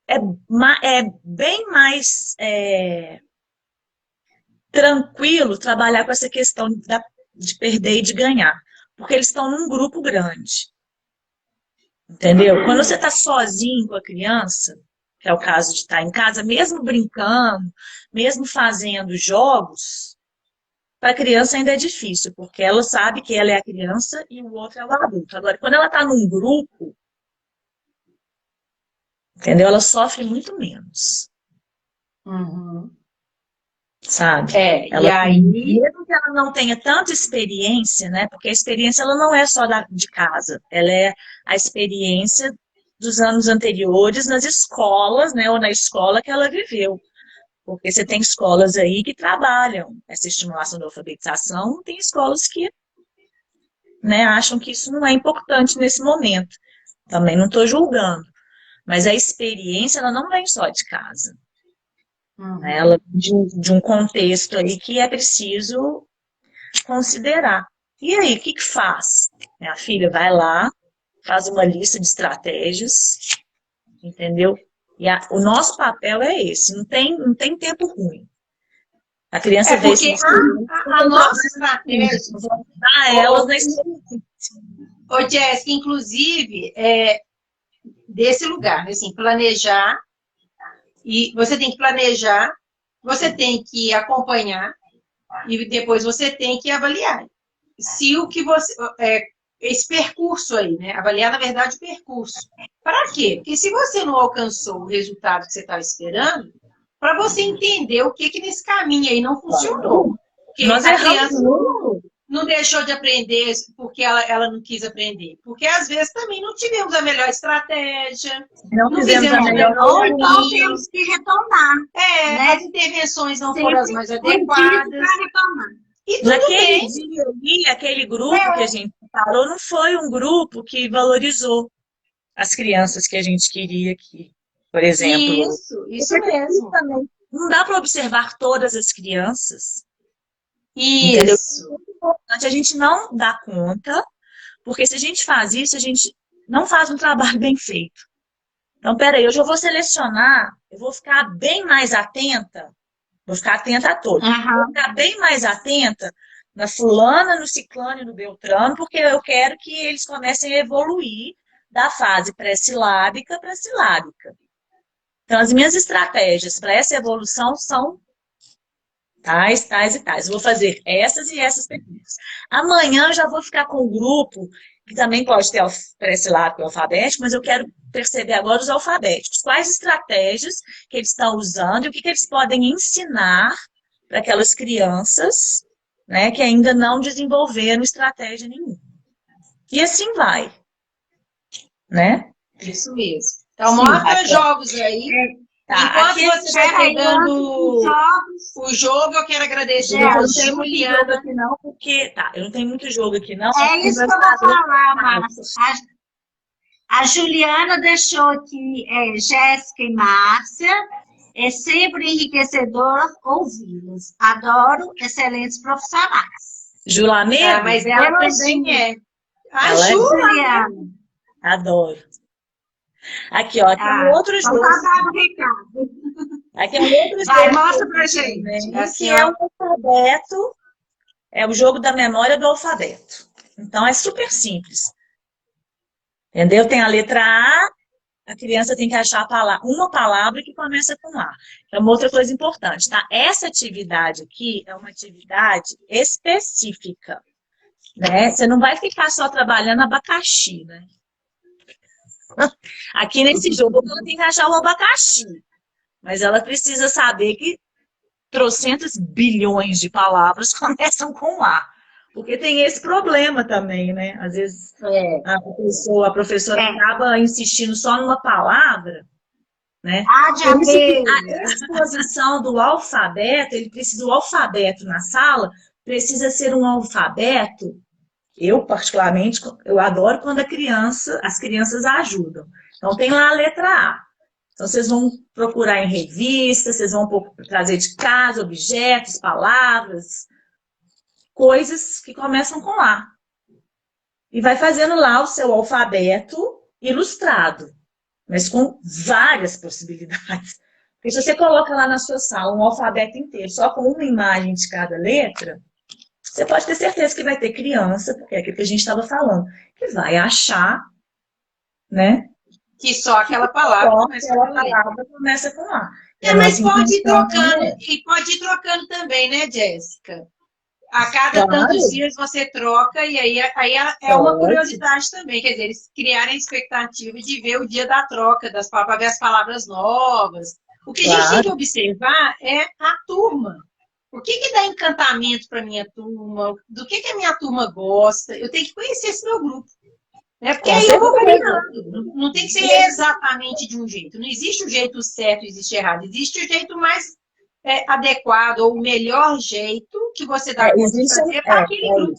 é bem mais tranquilo trabalhar com essa questão de perder e de ganhar, porque eles estão num grupo grande. Entendeu? Quando você está sozinho com a criança, que é o caso de estar em casa, mesmo brincando, mesmo fazendo jogos, para a criança ainda é difícil, porque ela sabe que ela é a criança e o outro é o adulto. Agora, quando ela está num grupo, entendeu? Ela sofre muito menos. Uhum. Sabe? E aí... Mesmo que ela não tenha tanta experiência, né? Porque a experiência ela não é só de casa, ela é a experiência dos anos anteriores nas escolas, né? Ou na escola que ela viveu. Porque você tem escolas aí que trabalham essa estimulação da alfabetização, tem escolas que, né, acham que isso não é importante nesse momento. Também não estou julgando. Mas a experiência, ela não vem só de casa. Né? Ela vem de um contexto aí que é preciso considerar. E aí, o que faz? A filha vai lá, faz uma lista de estratégias, entendeu? E o nosso papel é esse, não tem tempo ruim. A criança vê porque a nossa estratégia dá elas na experiência. Ô, Jéssica, inclusive, desse lugar, assim, planejar, e você tem que planejar, você tem que acompanhar, e depois você tem que avaliar. Se o que você... esse percurso aí, né? Avaliar, na verdade, o percurso. Para quê? Porque se você não alcançou o resultado que você estava esperando, para você entender o que nesse caminho aí não funcionou. Porque Nós a erramos criança muito. não deixou de aprender porque ela não quis aprender. Porque às vezes também não tivemos a melhor estratégia, Não não fizemos a fizemos o melhor melhor Ou então caminho. temos que retornar, né? As intervenções não foram as Sempre mais um motivo adequadas. para retornar. E tudo Naquele bem. dia ali, aquele grupo que a gente falou, não foi um grupo que valorizou as crianças que a gente queria aqui, por exemplo. Isso mesmo. Não dá para observar todas as crianças, entendeu? Isso. É muito importante. A gente não dá conta, porque se a gente faz isso, a gente não faz um trabalho bem feito. Então, peraí, hoje eu vou selecionar, eu vou ficar bem mais atenta, vou ficar atenta a todos. Vou ficar bem mais atenta na fulana, no ciclano e no beltrano, porque eu quero que eles comecem a evoluir da fase pré-silábica para silábica. Então, as minhas estratégias para essa evolução são tais, tais e tais. Eu vou fazer essas e essas técnicas. Amanhã eu já vou ficar com um grupo que também pode ter pré-silábico e alfabético, mas eu quero perceber agora os alfabéticos. Quais estratégias que eles estão usando e o que eles podem ensinar para aquelas crianças, né, que ainda não desenvolveram estratégia nenhuma. E assim vai, né? Isso mesmo. Então, mostra jogos aí. Enquanto você está pegando o jogo, eu quero agradecer a Juliana. Aqui não, porque eu não tenho muito jogo aqui não. É isso que eu vou falar, Márcia. A Juliana deixou aqui Jéssica e Márcia. É sempre enriquecedor ouvi-los. Adoro excelentes profissionais. Julamento? Mas ela também é. A Juliana. Adoro. Aqui, ó, aqui é um outro jogo. Aqui é um outro jogo. Vai, mostra pra gente. Aqui é um alfabeto, é o jogo da memória do alfabeto. Então, é super simples. Entendeu? Tem a letra A criança tem que achar uma palavra que começa com A. É uma outra coisa importante, tá? Essa atividade aqui é uma atividade específica, né? Você não vai ficar só trabalhando abacaxi, né? Aqui nesse jogo ela tem que achar o abacaxi, mas ela precisa saber que trocentos bilhões de palavras começam com A. Porque tem esse problema também, né? Às vezes a professora acaba insistindo só numa palavra, né? A exposição do alfabeto, o alfabeto na sala precisa ser um alfabeto. Eu, particularmente, eu adoro quando as crianças ajudam. Então, tem lá a letra A. Então, vocês vão procurar em revistas, vocês vão trazer de casa objetos, palavras, coisas que começam com A. E vai fazendo lá o seu alfabeto ilustrado, mas com várias possibilidades. Porque se você coloca lá na sua sala um alfabeto inteiro, só com uma imagem de cada letra, você pode ter certeza que vai ter criança, porque é aquilo que a gente estava falando, que vai achar, né? Que só aquela palavra começa com A. Mas pode ir trocando, e pode ir trocando também, né, Jéssica? A cada tantos dias você troca, e aí é uma curiosidade também, quer dizer, eles criarem a expectativa de ver o dia da troca, para ver as palavras novas. O que a gente tem que observar é a turma. O que dá encantamento para a minha turma? Do que a minha turma gosta? Eu tenho que conhecer esse meu grupo. Né? Porque aí eu vou variando. Não tem que ser exatamente de um jeito. Não existe o jeito certo, existe errado. Existe o jeito mais adequado, ou o melhor jeito que você dá conta de fazer para aquele grupo.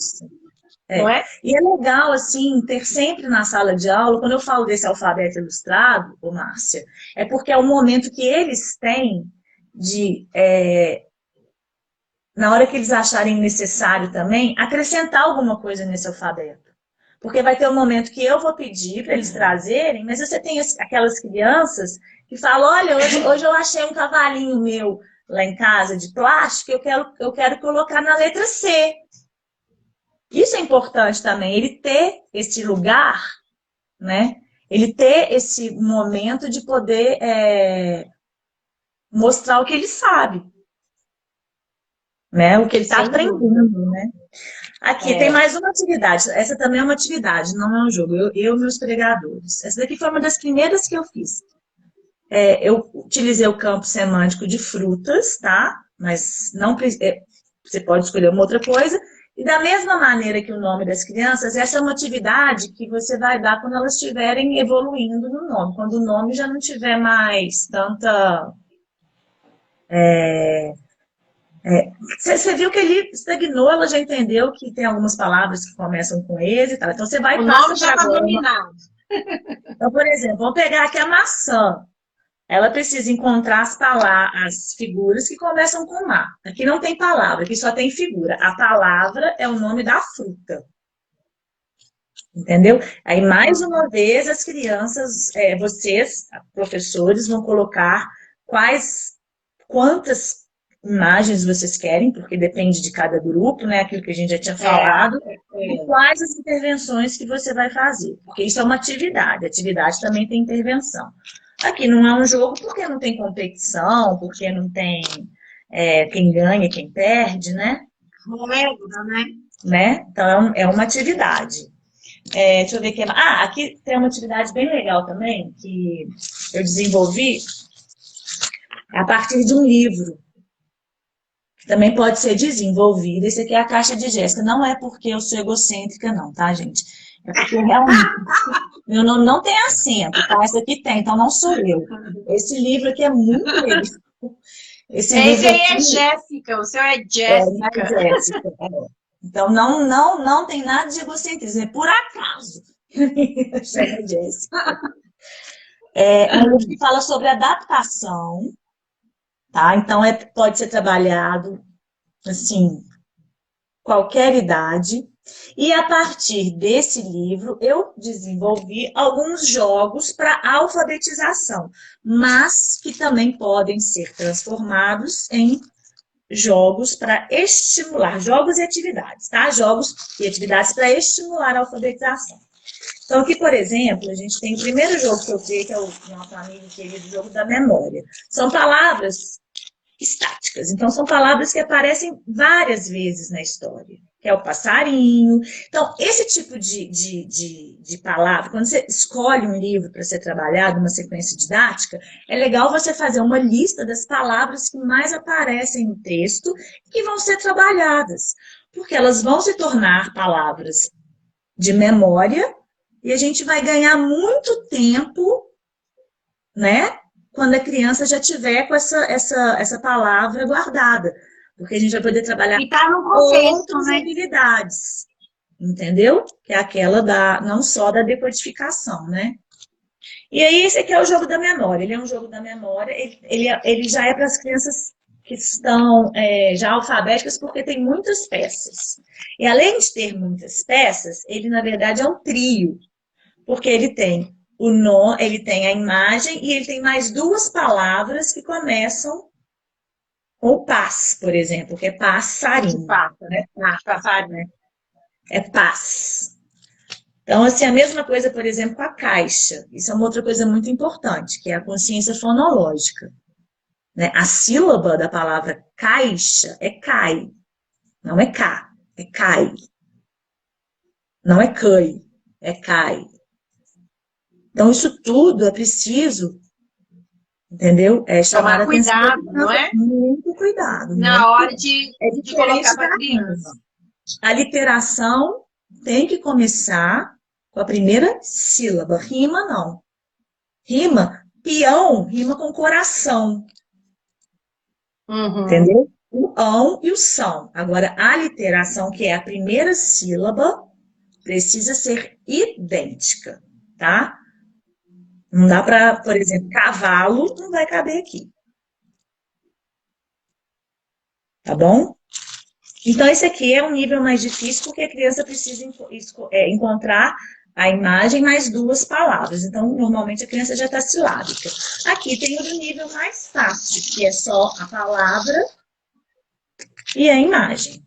Não é? E é legal, assim, ter sempre na sala de aula, quando eu falo desse alfabeto ilustrado, Márcia, é porque é o momento que eles têm de... na hora que eles acharem necessário também, acrescentar alguma coisa nesse alfabeto. Porque vai ter um momento que eu vou pedir para eles trazerem, mas você tem aquelas crianças que falam, olha, hoje eu achei um cavalinho meu lá em casa de plástico, eu quero colocar na letra C. Isso é importante também, ele ter esse lugar, né? Ele ter esse momento de poder mostrar o que ele sabe. Né? O que ele está aprendendo, né? Aqui tem mais uma atividade. Essa também é uma atividade, não é um jogo. Eu e meus pregadores. Essa daqui foi uma das primeiras que eu fiz. Eu utilizei o campo semântico de frutas, tá? Mas não você pode escolher uma outra coisa. E da mesma maneira que o nome das crianças, essa é uma atividade que você vai dar quando elas estiverem evoluindo no nome. Quando o nome já não tiver mais tanta... Você viu que ele estagnou, ela já entendeu que tem algumas palavras que começam com esse e tal. Então, você vai o nome já está dominado. Então, por exemplo, vamos pegar aqui a maçã. Ela precisa encontrar as figuras que começam com má. Aqui não tem palavra, aqui só tem figura. A palavra é o nome da fruta. Entendeu? Aí, mais uma vez, as crianças, vocês, professores, vão colocar quantas imagens vocês querem, porque depende de cada grupo, né? Aquilo que a gente já tinha falado. E quais as intervenções que você vai fazer. Porque isso é uma atividade. A atividade também tem intervenção. Aqui não é um jogo porque não tem competição, porque não tem quem ganha, quem perde, né? Regra, né? Então, é uma atividade. Deixa eu ver aqui. Aqui tem uma atividade bem legal também, que eu desenvolvi a partir de um livro, que também pode ser desenvolvido. Esse aqui é a caixa de Jéssica. Não é porque eu sou egocêntrica, não, tá, gente? É porque realmente meu nome não tem acento, tá? Esse aqui tem, então não sou eu. Esse livro aqui é muito legal. Esse aí é Jéssica, o seu é Jéssica. Jéssica. Então não tem nada de egocentrismo, é por acaso. Chama Jéssica. Um livro que fala sobre adaptação, tá? Então pode ser trabalhado assim, qualquer idade. E a partir desse livro, eu desenvolvi alguns jogos para alfabetização, mas que também podem ser transformados em jogos para estimular, jogos e atividades, tá? Jogos e atividades para estimular a alfabetização. Então, aqui, por exemplo, a gente tem o primeiro jogo que eu criei, que é o nosso amigo querido jogo da memória. São palavras estáticas, então são palavras que aparecem várias vezes na história. Que é o passarinho. Então, esse tipo de palavra, quando você escolhe um livro para ser trabalhado, uma sequência didática, é legal você fazer uma lista das palavras que mais aparecem no texto e que vão ser trabalhadas, porque elas vão se tornar palavras de memória e a gente vai ganhar muito tempo, né, quando a criança já tiver com essa palavra guardada. Porque a gente vai poder trabalhar outras habilidades, entendeu? Que é aquela não só da decodificação, né? E aí, esse aqui é o jogo da memória. Ele é um jogo da memória, ele já é para as crianças que estão já alfabéticas, porque tem muitas peças. E além de ter muitas peças, ele, na verdade, é um trio. Porque ele tem ele tem a imagem e ele tem mais duas palavras que começam ou paz, por exemplo, que é passarinho. Né? Passarinho. É paz. Então, assim, a mesma coisa, por exemplo, com a caixa. Isso é uma outra coisa muito importante, que é a consciência fonológica. Né? A sílaba da palavra caixa é cai. Não é cá, é cai. Não é cai, é cai. Então, isso tudo é preciso... Entendeu? Tomar cuidado, não é? Muito cuidado. Na hora de colocar para a criança. A literação tem que começar com a primeira sílaba. Rima, não. Rima, peão, rima com coração. Uhum. Entendeu? O ão e o são. Agora, a literação, que é a primeira sílaba, precisa ser idêntica, tá? Não dá para, por exemplo, cavalo não vai caber aqui. Tá bom? Então, esse aqui é um nível mais difícil, porque a criança precisa encontrar a imagem mais duas palavras. Então, normalmente, a criança já está silábica. Aqui tem o nível mais fácil, que é só a palavra e a imagem,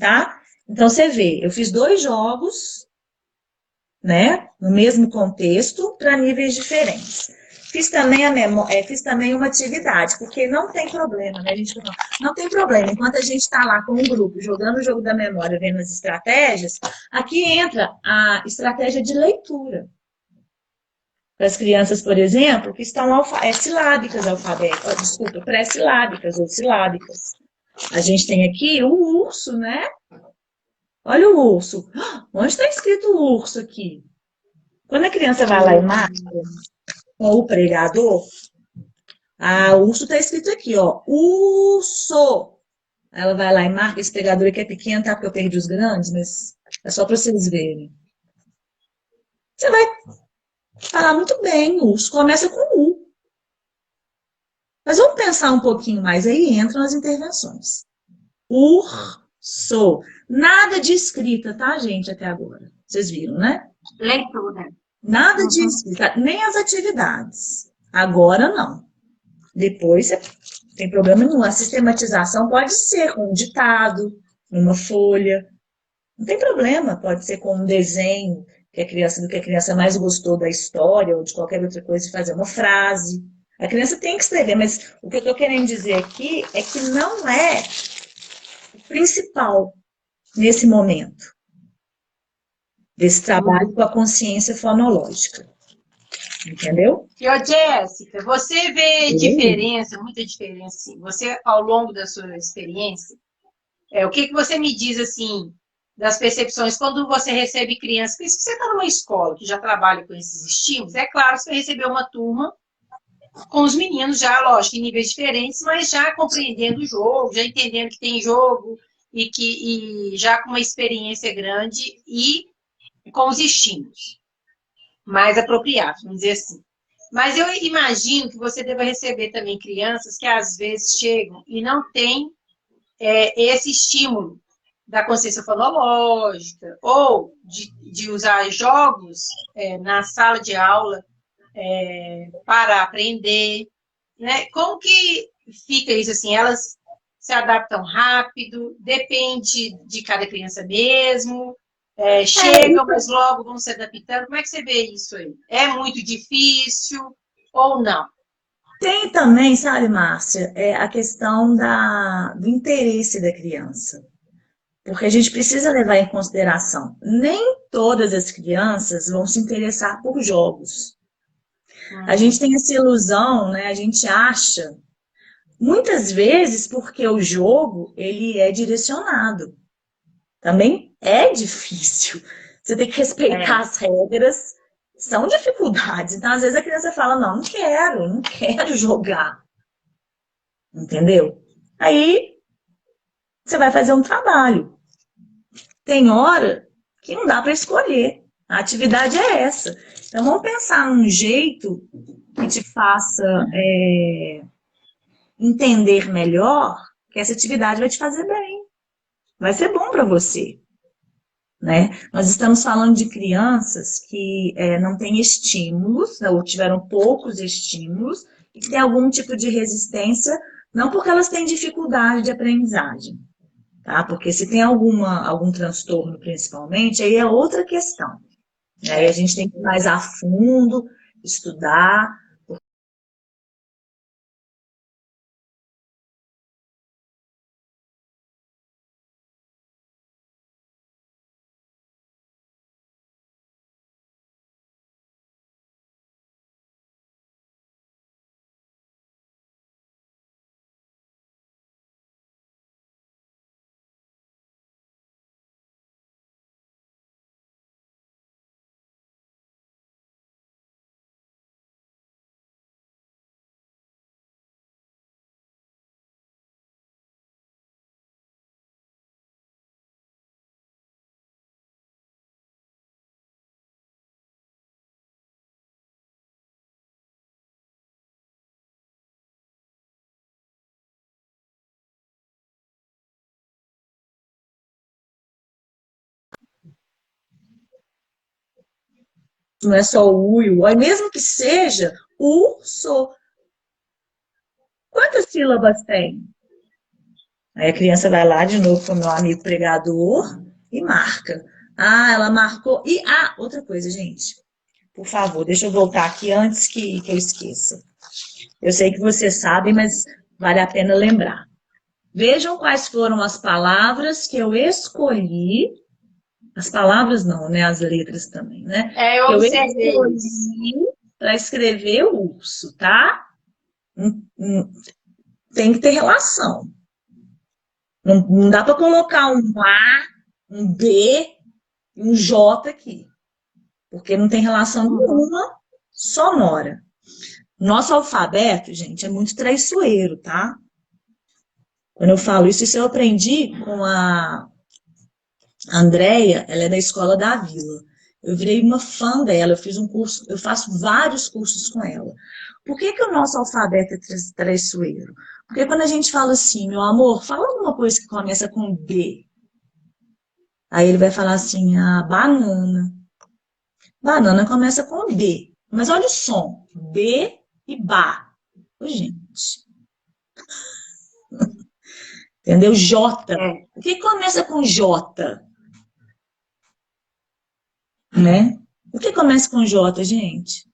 tá? Então, você vê, eu fiz 2 jogos, né, no mesmo contexto, para níveis diferentes. Fiz também fiz também uma atividade, porque não tem problema, né? A gente não tem problema. Enquanto a gente está lá com um grupo, jogando o jogo da memória, vendo as estratégias, aqui entra a estratégia de leitura. Para as crianças, por exemplo, que estão silábicas desculpa, pré-silábicas ou silábicas. A gente tem aqui o urso, né? Olha o urso. Onde está escrito o urso aqui? Quando a criança vai lá e marca com o pregador, o urso está escrito aqui, ó. Urso. Ela vai lá e marca. Esse pregador aqui é pequeno, tá? Porque eu perdi os grandes, mas é só para vocês verem. Você vai falar muito bem, urso começa com U. Mas vamos pensar um pouquinho mais, aí entram as intervenções. Urso. Nada de escrita, tá, gente, até agora. Vocês viram, né? Leitura. Nada de escrita, nem as atividades. Agora não. Depois, não tem problema nenhum. A sistematização pode ser com um ditado, numa folha. Não tem problema, pode ser com um desenho do que a criança mais gostou da história ou de qualquer outra coisa, de fazer uma frase. A criança tem que escrever, mas o que eu estou querendo dizer aqui é que não é o principal nesse momento desse trabalho com a consciência fonológica. Entendeu? E, ô, Jéssica, você vê diferença, muita diferença, assim, você, ao longo da sua experiência, o que você me diz, assim, das percepções quando você recebe crianças, porque se você está numa escola que já trabalha com esses estímulos, é claro, você vai receber uma turma com os meninos já, lógico, em níveis diferentes, mas já compreendendo o jogo, já entendendo que tem jogo e já com uma experiência grande e com os estímulos mais apropriados, vamos dizer assim. Mas eu imagino que você deva receber também crianças que às vezes chegam e não têm esse estímulo da consciência fonológica ou de usar jogos na sala de aula para aprender, né? Como que fica isso assim? Elas se adaptam rápido? Depende de cada criança mesmo? Chegam, mas logo vão se adaptando? Como é que você vê isso aí? É muito difícil ou não? Tem também, sabe, Márcia, a questão do interesse da criança. Porque a gente precisa levar em consideração, nem todas as crianças vão se interessar por jogos. A gente tem essa ilusão, né? A gente acha, muitas vezes, porque o jogo, ele é direcionado. Também é difícil. Você tem que respeitar as regras, são dificuldades. Então, às vezes, a criança fala, não quero jogar. Entendeu? Aí, você vai fazer um trabalho. Tem hora que não dá para escolher. A atividade é essa. Então, vamos pensar num jeito que te faça entender melhor que essa atividade vai te fazer bem. Vai ser bom para você. Né? Nós estamos falando de crianças que não têm estímulos, ou tiveram poucos estímulos, e que têm algum tipo de resistência, não porque elas têm dificuldade de aprendizagem, tá? Porque se tem algum transtorno, principalmente, aí é outra questão. Aí a gente tem que ir mais a fundo, estudar. Não é só o U e o O, mesmo que seja o, so. Quantas sílabas tem? Aí a criança vai lá de novo com o meu amigo pregador e marca. Ela marcou. E, outra coisa, gente. por favor, deixa eu voltar aqui antes que eu esqueça. Eu sei que vocês sabem, mas vale a pena lembrar. Vejam quais foram as palavras que eu escolhi. As palavras não, né? As letras também, né? Eu observei. Escolhi para escrever urso, tá? Tem que ter relação. Não dá para colocar um A, um B e um J aqui. Porque não tem relação nenhuma sonora. Nosso alfabeto, gente, é muito traiçoeiro, tá? Quando eu falo isso eu aprendi com a Andréia, ela é da Escola da Vila. Eu virei uma fã dela, eu fiz um curso, eu faço vários cursos com ela. Por que o nosso alfabeto é traiçoeiro? Porque quando a gente fala assim, meu amor, fala alguma coisa que começa com B. Aí ele vai falar assim, banana. Banana começa com B. Mas olha o som, B e Bá. Ô, gente. Entendeu? J. O que começa com J? Né? O que começa com J, gente?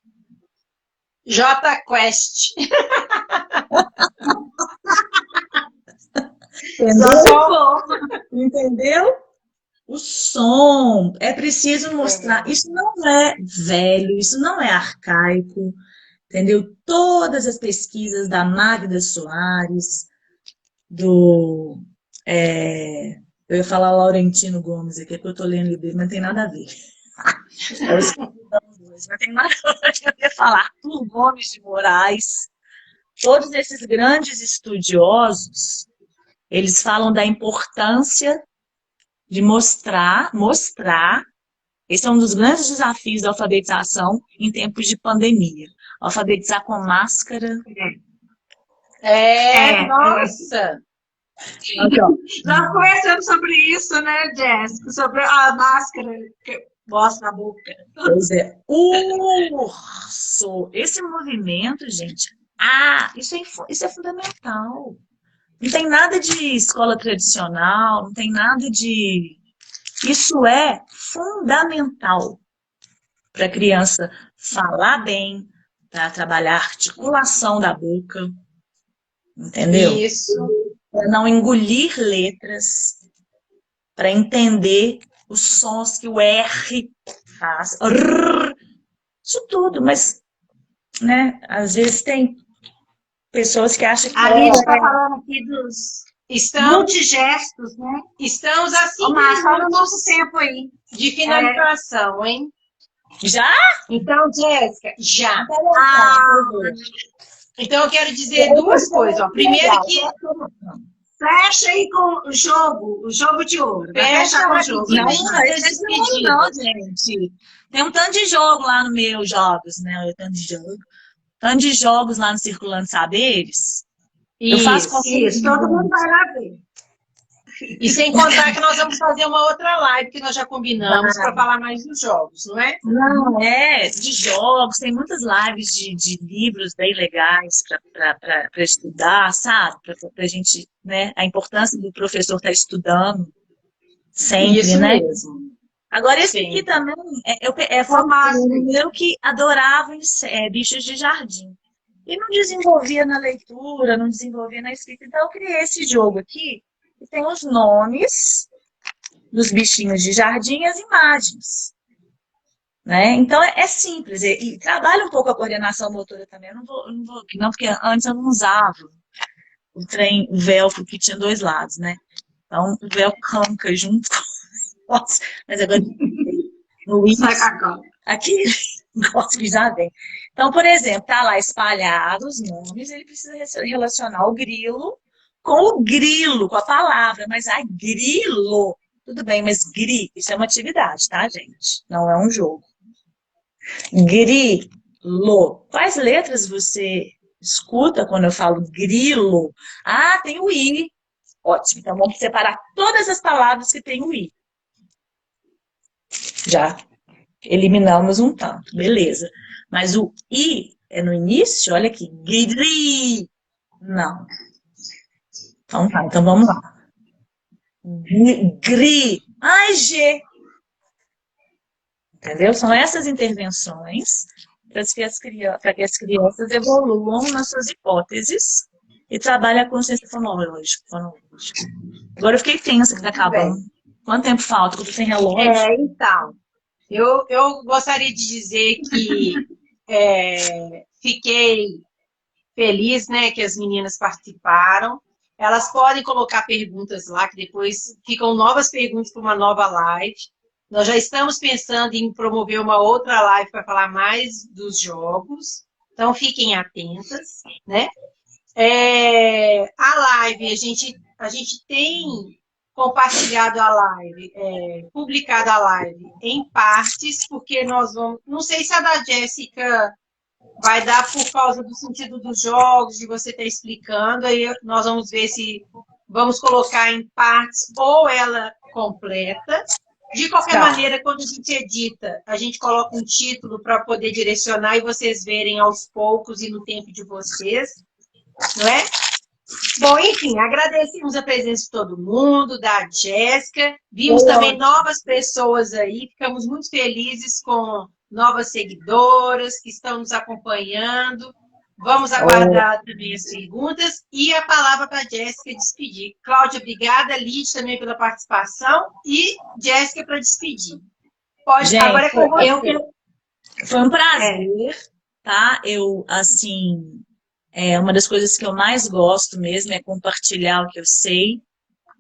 J Quest. Entendeu? O som. É preciso mostrar. Isso não é velho, isso não é arcaico. Entendeu? Todas as pesquisas da Magda Soares, eu ia falar Laurentino Gomes aqui, que eu estou lendo o livro, mas não tem nada a ver. Não tem nada a ver falar. Arthur Gomes de Moraes, todos esses grandes estudiosos, eles falam da importância de mostrar, esse é um dos grandes desafios da alfabetização em tempos de pandemia. Alfabetizar com máscara. Nossa! Nós conversamos sobre isso, né, Jéssica? Sobre a máscara que mostra a boca. Pois é. Urso! Esse movimento, gente, isso é fundamental. Não tem nada de escola tradicional, não tem nada de... Isso é fundamental para a criança falar bem, para trabalhar a articulação da boca, entendeu? Isso. Para não engolir letras, para entender os sons que o R faz. Isso tudo, mas, né, às vezes tem pessoas que acham que... A gente está falando aqui dos multigestos, né? Estamos assim. Mas só no nosso tempo aí. De finalização, hein? Já? Então, Jéssica, já. Então, eu quero dizer duas coisas. Ó. Primeiro que... Fecha aí com o jogo de ouro. Fecha com o jogo. Não, gente. Tem um tanto de jogo lá no meu jogos, né? Tanto de jogos lá no Circulando Saberes. Eu faço isso, todo mundo vai lá ver. E sem contar que nós vamos fazer uma outra live que nós já combinamos para falar mais dos jogos, não é? Não, de jogos, tem muitas lives de livros bem legais para estudar, sabe? Para a gente, né? A importância do professor estar estudando sempre, isso, né? Mesmo. Agora, esse aqui também eu que adorava bichos de jardim. E não desenvolvia na leitura, não desenvolvia na escrita. Então, eu criei esse jogo aqui, que tem os nomes dos bichinhos de jardim e as imagens. Né? Então, é simples. E trabalha um pouco a coordenação motora também. Eu não vou, porque antes eu não usava o velcro que tinha dois lados, né? Então, o velcro canca junto com... Mas agora... No aqui, gosto que já vem. Então, por exemplo, tá lá espalhado os nomes, ele precisa relacionar o grilo com o grilo, com a palavra, mas grilo, tudo bem, mas isso é uma atividade, tá, gente? Não é um jogo. Grilo. Quais letras você escuta quando eu falo grilo? Tem o I. Ótimo, então vamos separar todas as palavras que tem o I. Já eliminamos um tanto, beleza. Mas o I é no início, olha aqui, gri. Não. Então tá, então vamos lá. Gri. G. Entendeu? São essas intervenções para que as crianças evoluam nas suas hipóteses e trabalhem a consciência fonológica. Agora eu fiquei tensa que está acabando. Quanto tempo falta? Que tu tem relógio? Então, eu gostaria de dizer que fiquei feliz, né, que as meninas participaram. Elas podem colocar perguntas lá, que depois ficam novas perguntas para uma nova live. Nós já estamos pensando em promover uma outra live para falar mais dos jogos. Então, fiquem atentas, né? A live, a gente tem compartilhado a live, publicado a live em partes, porque nós vamos... Não sei se a da Jéssica vai dar por causa do sentido dos jogos, de você estar explicando, aí nós vamos ver se vamos colocar em partes ou ela completa. De qualquer maneira, quando a gente edita, a gente coloca um título para poder direcionar e vocês verem aos poucos e no tempo de vocês, não é? Bom, enfim, agradecemos a presença de todo mundo, da Jéssica. Vimos também novas pessoas aí, ficamos muito felizes com novas seguidoras que estão nos acompanhando. Vamos aguardar também as perguntas e a palavra para a Jéssica despedir. Cláudia, obrigada. Lid também pela participação e Jéssica para despedir. Pode, gente, agora é com você. Foi um prazer, tá? Eu, assim, uma das coisas que eu mais gosto mesmo é compartilhar o que eu sei.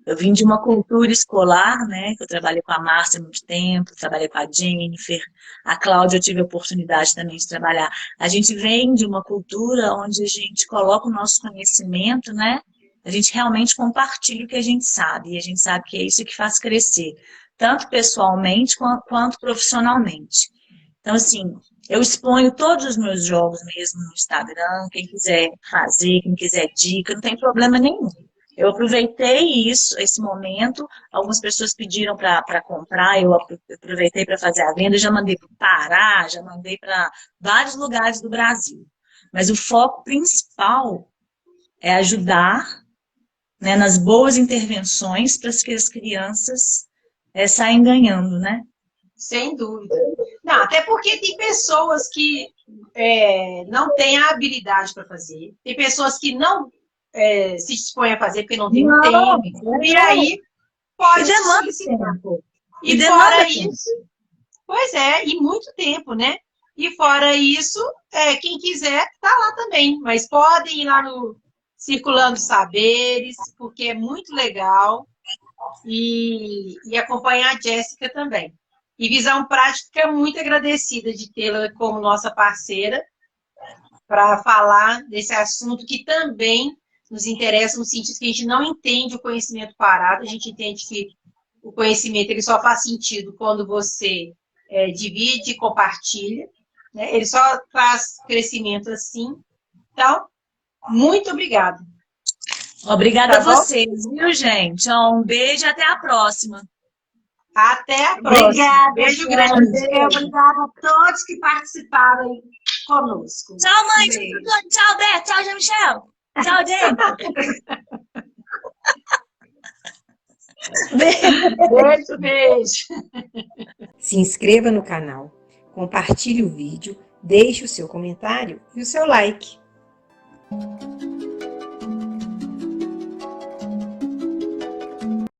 Eu vim de uma cultura escolar, né, que eu trabalhei com a Márcia há muito tempo, trabalhei com a Jennifer, a Cláudia eu tive a oportunidade também de trabalhar. A gente vem de uma cultura onde a gente coloca o nosso conhecimento, né, a gente realmente compartilha o que a gente sabe, e a gente sabe que é isso que faz crescer, tanto pessoalmente quanto profissionalmente. Então, assim, eu exponho todos os meus jogos mesmo no Instagram, quem quiser fazer, quem quiser dica, não tem problema nenhum. Eu aproveitei esse momento, algumas pessoas pediram para comprar, eu aproveitei para fazer a venda, já mandei para o Pará, já mandei para vários lugares do Brasil. Mas o foco principal é ajudar, né, nas boas intervenções para que as crianças saem ganhando, né? Sem dúvida. Não, até porque tem pessoas que não têm a habilidade para fazer, tem pessoas que não se dispõem a fazer porque não tem tempo, e aí pode solicitar. E fora isso, pois e muito tempo, né? E fora isso, quem quiser tá lá também, mas podem ir lá no Circulando Saberes, porque é muito legal, e acompanhar a Jéssica também. E Visão Prática, muito agradecida de tê-la como nossa parceira para falar desse assunto que também nos interessa no sentido que a gente não entende o conhecimento parado, a gente entende que o conhecimento ele só faz sentido quando você divide e compartilha, né? Ele só traz crescimento assim. Então, muito obrigada. Obrigada a vocês, viu, gente? Um beijo e até a próxima. Até a próxima. Obrigada, beijo grande. Obrigada a todos que participaram conosco. Tchau, mãe. Tchau, Beto. Tchau, Jean-Michel. Tchau, gente. Beijo. Se inscreva no canal, compartilhe o vídeo, deixe o seu comentário e o seu like.